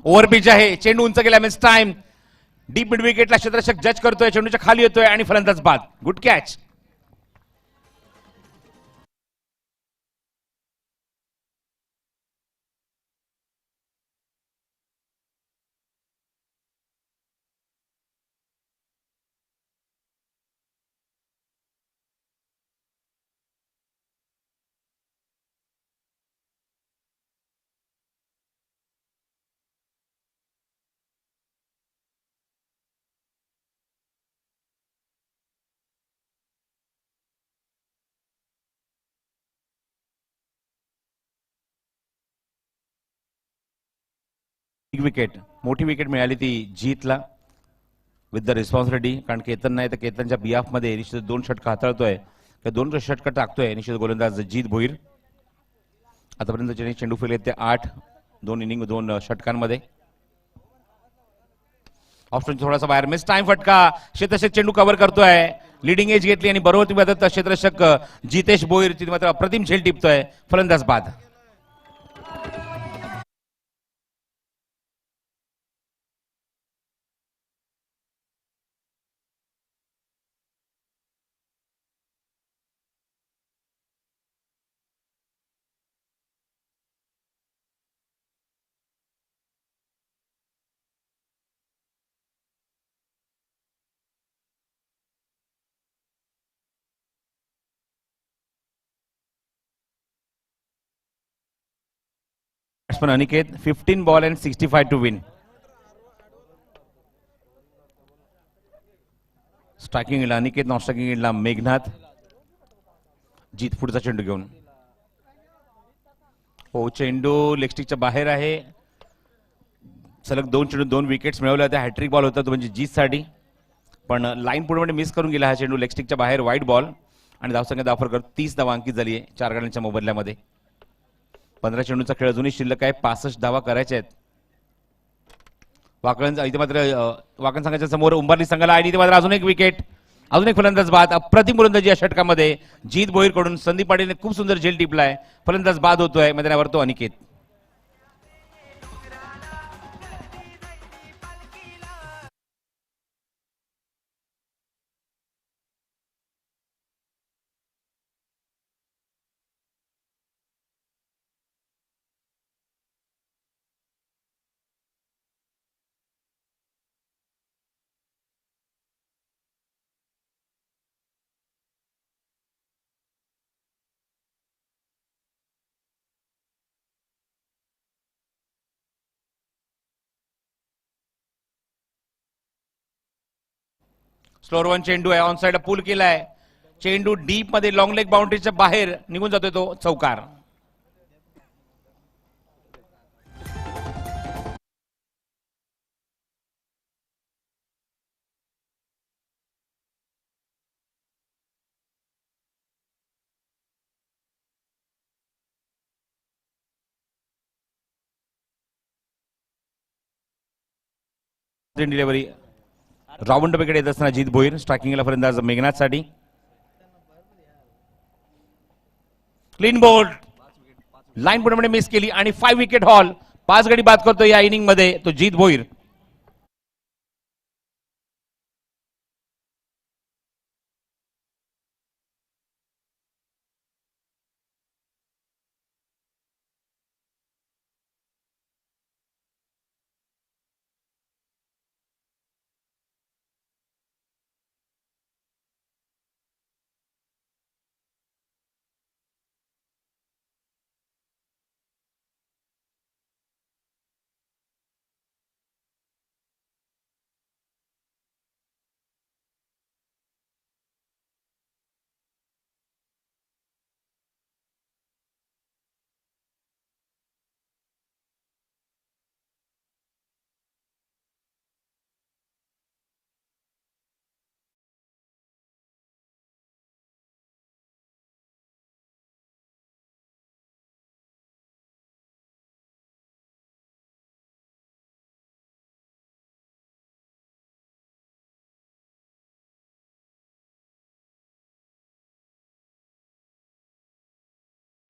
ओव्हर पिच आहे, चेंडू उंच गेला, मिस टाइम. डीप मिड विकेटला क्षेत्ररक्षक जज करतोय, चेंडूच्या खाली येतोय आणि फलंदाज बाद. Good catch. विकेट, मोठी विकेट मिळाली ती जीतला विथ द रिस्पॉन्सिबिलिटी. कारण केतन नाही तर केतनच्या बिहाफमध्ये निश्चित 2 षटक हाताळतोय, 2 षटक टाकतोय निश्चित गोलंदाज जीत भोईर. आतापर्यंत ज्यांनी चेंडू फेले ते 8, 2 इनिंग 2 षटकांमध्ये. ऑप्शन थोडासा बाहेर, मिस टाइम फटका. क्षेत्ररक्षक चेंडू कव्हर करतोय, लिडिंग एज घेतली आणि बरोबर तुम्ही आता क्षेत्ररक्षक जितेश भोईर तिथे मात्र अप्रतिम झेल टिपतोय, फलंदाज बाद. Batsman Aniket, 15 ball and 65 to win. Striking इडला अनिकेत, नॉन स्ट्रायकिंग इडला मेघनाथ. जीत पुढचा चेंडू घेऊन. हो, चेंडू लेगस्टिकच्या बाहेर आहे. सलग 2 चेंडू 2 विकेट्स मिळवल्या होत्या, हॅट्रिक बॉल होता तो म्हणजे जीतसाठी. पण लाईन पूर्णपणे मिस करून गेला हा चेंडू, लेगस्टिकच्या बाहेर, वाईट बॉल. आणि धावसंख्या धाव फरक 30 धावा अंकित झाली आहे 4 गड्यांच्या मोबदल्यामध्ये. 15 चेंडूचा खेळ अजूनही शिल्लक आहे, 65 धावा करायच्या आहेत. वाकण इथे मात्र वाकण संघाच्या समोर उंबरली संघाला आणि इथे मात्र अजून एक विकेट, अजून एक फलंदाज बाद. अप्रतिम गोलंदाजी या षटकामध्ये जीत भोईर कडून. संदीप पाटीलने खूप सुंदर झेल टिपलाय, फलंदाज बाद होतोय, मैदानावर तो अनिकेत. स्लोअर 1 चेंडू आहे, ऑन साइड पूल केलाय, चेंडू डीप मध्ये लॉंग लेग बाउंड्रीच्या बाहेर निघून जातोय तो चौकार. डिलिव्हरी राऊंड विकेट येत असताना जीत भोईर. स्ट्रायकिंगला फलंदाज मेघनाथसाठी. क्लीन बोल्ड, लाईन पूर्णपणे मिस केली आणि 5 विकेट हॉल. 5 गडी बाद करतो या इनिंग मध्ये तो जीत भोईर.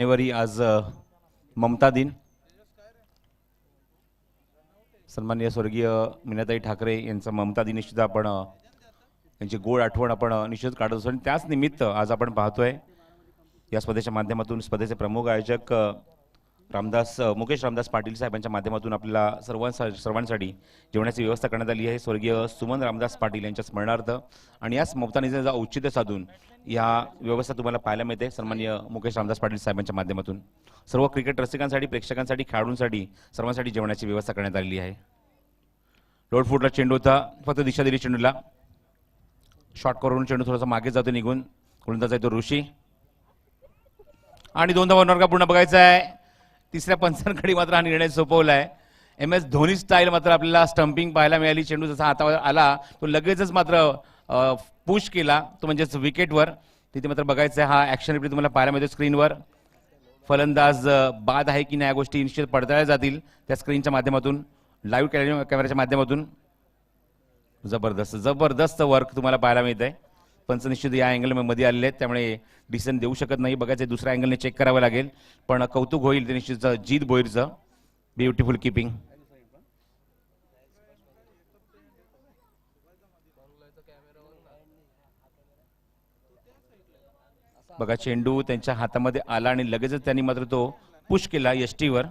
जानेवारी आज ममता दिन. सन्माननीय स्वर्गीय मीनाताई ठाकरे यांचा ममता दिनी सुद्धा आपण त्यांची गोड आठवण आपण निश्चित काढत असतो आणि त्याच निमित्त आज आपण पाहतोय या स्पर्धेच्या माध्यमातून स्पर्धेचे प्रमुख आयोजक मुकेश रामदास पाटील साहेबांच्या माध्यमातून आपल्याला सर्वांसाठी जेवणाची व्यवस्था करण्यात आली आहे. स्वर्गीय सुमन रामदास पाटील यांच्या स्मरणार्थ आणि याच ममता दिनाचं औचित्य साधून या व्यवस्था तुम्हाला पाहायला मिळते सन्माननीय मुकेश रामदास पाटील साहेबांच्या माध्यमातून. सर्व क्रिकेट रसिकांसाठी, प्रेक्षकांसाठी, खेळाडूंसाठी सर्वांसाठी जेवणाची व्यवस्था करण्यात आलेली आहे. लोड फुटला चेंडू होता, फक्त दिशा दिली चेंडूला. शॉट करून चेंडू थोडासा मागे जातो निघून. गोलंदाज आहे तो ऋषी आणि 2 धावांवर का पूर्ण बघायचा आहे. तिसऱ्या पंचांकडे मात्र हा निर्णय सोपवलाय. MS धोनी स्टाईल मात्र आपल्याला स्टंपिंग पाहायला मिळाली. चेंडू जसा हातावर आला तो लगेचच मात्र पुश केला, तो म्हणजेच विकेटवर. तिथे मात्र बघायचं आहे हा ॲक्शन रिप्ले तुम्हाला पाहायला मिळतो स्क्रीनवर. फलंदाज बाद आहे की नाही या गोष्टी निश्चित पडताळल्या जातील त्या स्क्रीनच्या माध्यमातून, लाईव्ह कॅमेऱ्याच्या माध्यमातून. जबरदस्त वर्क तुम्हाला पाहायला मिळत आहे. पंच निश्चित या अँगल मध्ये आलेले आहेत त्यामुळे डिसिजन देऊ शकत नाही. बघायचं दुसऱ्या अँगलने चेक करावं लागेल, पण कौतुक होईल ते निश्चित जीत भोईरचं. Beautiful keeping. बघा चेंडू त्यांच्या हातामध्ये आला आणि लगेचच त्यांनी मात्र तो पुश केला यष्टीवर.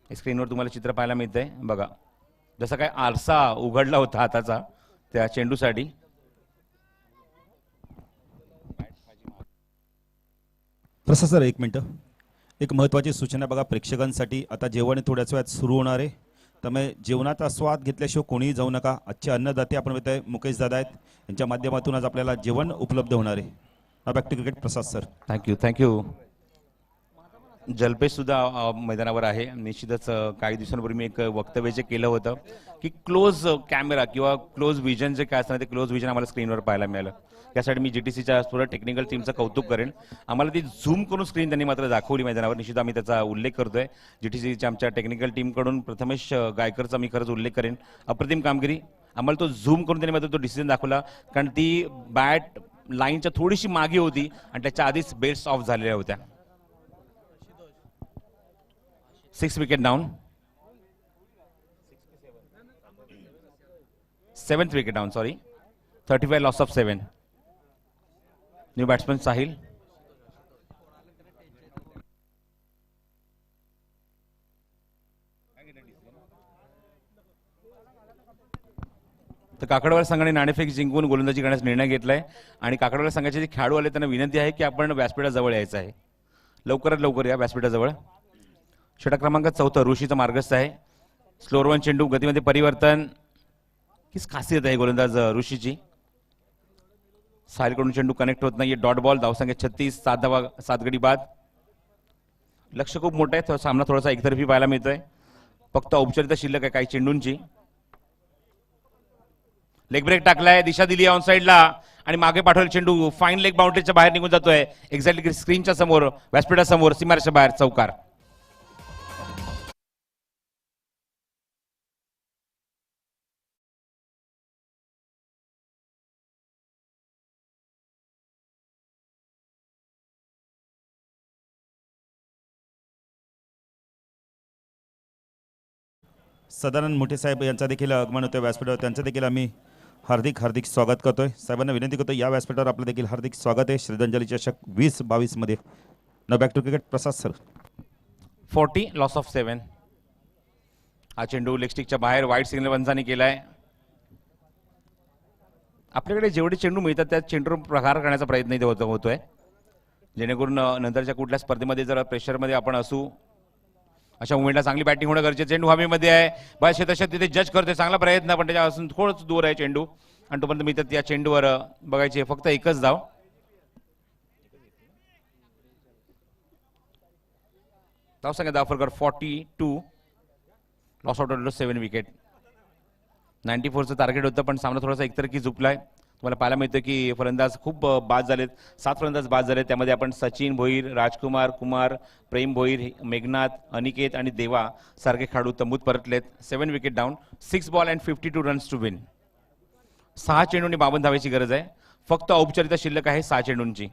स्क्रीनवर तुम्हाला चित्र पाहायला मिळतंय. बघा जसा काय आरसा उघडला होता हाताचा त्या चेंडूसाठी. प्रसाद सर, 1 मिनिट. एक महत्त्वाची सूचना बघा प्रेक्षकांसाठी. आता जेवण थोड्याच वेळात सुरू होणार आहे, त्यामुळे जेवणाचा स्वाद घेतल्याशिवाय कोणीही जाऊ नका. आजचे अन्नदाते आपण बघताय मुकेश दादा आहेत, यांच्या माध्यमातून आज आपल्याला जेवण उपलब्ध होणार आहे. Back to cricket Prasad sir. Thank you. Jalpesh सुद्धा मैदानावर आहे. निश्चितच काही दिवसांपूर्वी मी एक वक्तव्य जे केलं होतं की क्लोज कॅमेरा किंवा क्लोज विजन जे काय असतं ते क्लोज विजन आम्हाला स्क्रीनवर पाहायला मिळालं. त्यासाठी मी GTCच्या पूर्ण टेक्निकल टीमचं कौतुक करेन. आम्हाला ती झूम करून स्क्रीन त्यांनी मात्र दाखवली मैदानावर. निश्चित आम्ही त्याचा उल्लेख करतोय. GTCच्या आमच्या टेक्निकल टीमकडून प्रथमेश गायकरचा मी खरंच उल्लेख करेन. अप्रतिम कामगिरी. आम्हाला तो झूम करून त्यांनी मात्र तो डिसिजन दाखवला, कारण ती बॅट लाईनच्या थोडीशी मागे होती आणि त्याच्या आधीच बेल्ट्स ऑफ झालेल्या होत्या. 6 wicket down. 7th wicket down, sorry. 35 loss of 7. New batsman Sahil. तर काकडवाला संघाने नाणेफेक जिंकून गोलंदाजी करण्याचा निर्णय घेतलाय आणि काकडवाला संघाचे जे खेळाडू आले त्यांना विनंती आहे की आपण व्यासपीठाजवळ यायचं आहे. लवकरात लवकर या व्यासपीठाजवळ. षटक क्रमांक 4 ऋषीचा मार्गस्थ आहे. स्लोअर 1 चेंडू, गतीमध्ये परिवर्तन. हीच खासियत आहे गोलंदाज ऋषीची. साहिलकडून चेंडू कनेक्ट होत नाहीये. Dot ball. धावसंख्या 36. 7 धावा 7 गडी बाद. लक्ष खूप मोठं आहे. सामना थोडासा एकतर्फी पाहायला मिळतोय. फक्त औपचारिकता शिल्लक आहे काही चेंडूंची. लेग ब्रेक टाकलाय, दिशा दिली ऑन साइडला आणि मागे पाठवलेला चेंडू फाईन लेग बाउंड्रीच्या बाहेर निघून जातोय. एक्झॅक्टली स्क्रीनच्या समोर, व्यासपीठासमोर, सीमारेषेच्या बाहेर चौकार. सदानंद मोठे साहेब यांचा देखील आगमन होतं व्यासपीठावर. त्यांचं देखील आम्ही हार्दिक स्वागत करतोय. साहेबांना विनंती करतो या व्यासपीठावर आपलं देखील हार्दिक स्वागत आहे. श्रद्धांजली चषक 2022 मध्ये. नाव back to cricket Prasad sir. 40 loss of 7. हा चेंडू लेगस्टिकच्या बाहेर वाईट सिग्नल पंचांनी केलाय. आपल्याकडे जेवढे चेंडू मिळतात त्या चेंडूवर प्रहार करण्याचा प्रयत्न होतोय, जेणेकरून नंतरच्या कुठल्या स्पर्धेमध्ये जर प्रेशरमध्ये आपण असू अशा मुवमेंटला चांगली बॅटिंग होणं गरजेचं. चेंडू हवेमध्ये आहे. बस तशा तिथे जज करतोय चांगला प्रयत्न, पण त्याच्यापासून थोडंच दूर आहे चेंडू आणि तोपर्यंत मी तर या चेंडूवर बघायचे फक्त एकच धाव. धावसंख्या दाफरकर 42. Loss out 7 wicket. 94चं टार्गेट होतं पण सामना थोडासा एकतर्फी झुपलाय. तुम्हाला पाहायला मिळतं की फलंदाज खूप बाद झालेत. 7 फलंदाज बाद झालेत. त्यामध्ये आपण सचिन भोईर, राजकुमार कुमार, प्रेम भोईर, मेघनाथ, अनिकेत आणि देवा सारखे खेळाडू तंबूत परतलेत. 7 wicket down. 6 ball and 52 runs to win. 6 चेंडूंनी 52 धावायची गरज आहे. फक्त औपचारिकता शिल्लक आहे 6 चेंडूंची.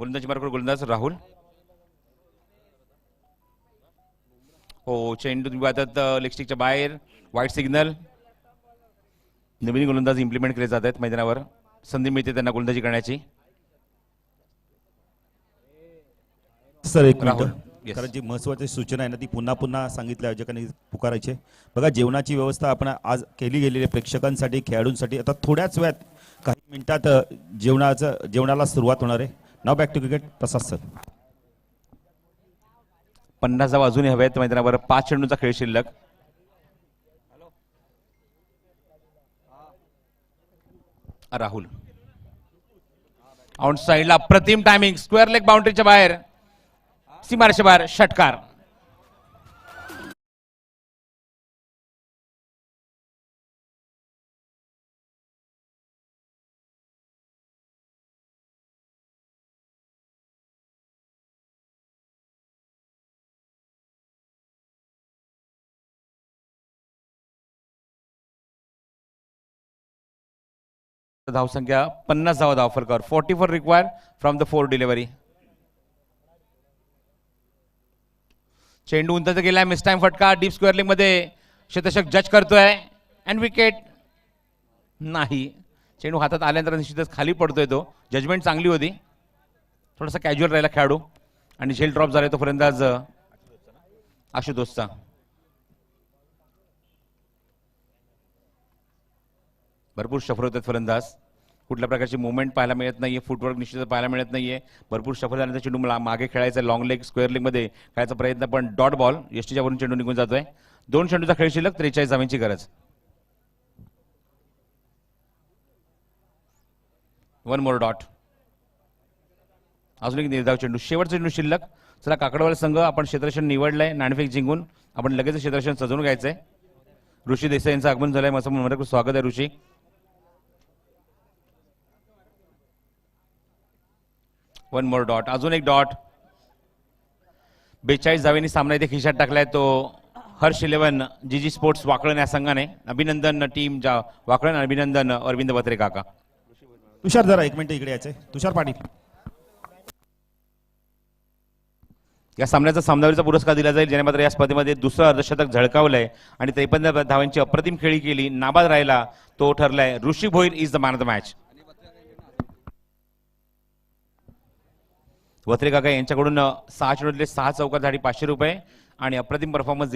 गोलंदाजी मार्कवर गोलंदाज राहुल. हो, चेंडू तुम्ही पाहतात लेग स्टिकच्या बाहेर, व्हाईट सिग्नल. नवीन गोलंदाज इम्प्लिमेंट केले जात आहेत मैदानावर, संधी मिळते त्यांना गोलंदाजी करण्याची. सर एक राहुल, मिनिट, yes. कारण जी महत्वाची सूचना आहे ना ती पुन्हा पुन्हा सांगितल्या आयोजकांनी पुकारायचे. बघा, जेवणाची व्यवस्था आपण आज केली गेलेली आहे प्रेक्षकांसाठी, खेळाडूंसाठी. आता थोड्याच वेळात काही मिनिटात जेवणाला सुरुवात होणार आहे. नाव back to cricket, Prasad sir. 50 धावा अजूनही हव्यात मैदानावर. 5 चेंडूंचा खेळ शिल्लक. राहुल आउट साइडला, प्रतिम टायमिंग, स्क्वेअर लेग बाउंड्रीच्या बाहेर, सीमारेषे बाहेर, षटकार. धावसंख्या 50 धावा धावफलकावर. 44 रिक्वायर फ्रॉम द 4 डिलिव्हरी. चेंडू उंच गेलाय, मिस टाइम फटका डीप स्क्वेअर लेग मध्ये. शतशक जज करतोय अँड विकेट नाही. चेंडू हातात आल्यानंतर निश्चितच खाली पडतोय तो. जजमेंट चांगली होती, थोडासा कॅज्युअल राहिला खेळाडू आणि झेल ड्रॉप झाला तो फलंदाज आशुतोषचा. भरपूर शफर होतात फलंदाज, कुठल्या प्रकारची मुवमेंट पाहायला मिळत नाहीये, फुटवर्क निश्चित पाहायला मिळत नाहीये. भरपूर शफर झाल्यानंतर चेंडू मागे खेळायचा, लॉंग लेग स्क्वेअर लेग मध्ये खेळायचा प्रयत्न, पण डॉट बॉल यष्टीच्या वरून चेंडू निघून जातोय. 2 चेंडूचा खेळ शिल्लक, 43 धावांची गरज. 1 मोर डॉट. अजून एक निर्धाव चेंडू, शेवटचा चेंडू शिल्लक. चला काकडवाल संघ, आपण क्षेत्ररक्षण निवडलंय, नाणेफेक जिंकून आपण लगेच क्षेत्ररक्षण सजवून घ्यायचंय. ऋषी देसाई यांचं आगमन झालंय, माझं मनपूर्वक स्वागत आहे ऋषी. वन मोर डॉट, अजून एक डॉट. 42 धावांनी सामना इथे खिशात टाकलाय तो हर्ष 11 जीजी स्पोर्ट्स वाकळण या संघाने. अभिनंदन टीम वाकळण, अभिनंदन अरविंद वत्रे काका. तुषार जरा एक मिनिट इकडे यायचंय. तुषार पाटील. या सामन्याचा सामनावीरचा पुरस्कार दिला जाईल, ज्याने मात्र या स्पर्धेमध्ये दुसरं अर्धशतक झळकावलंय आणि 53 धावांची अप्रतिम खेळी केली, नाबाद राहिला, तो ठरलाय Rishi Bhoir is the man of the match. Vatre काका यांच्याकडून 6 चेंडूतले 6 चौकार, 500 रुपये आणि अप्रतिम परफॉर्मन्स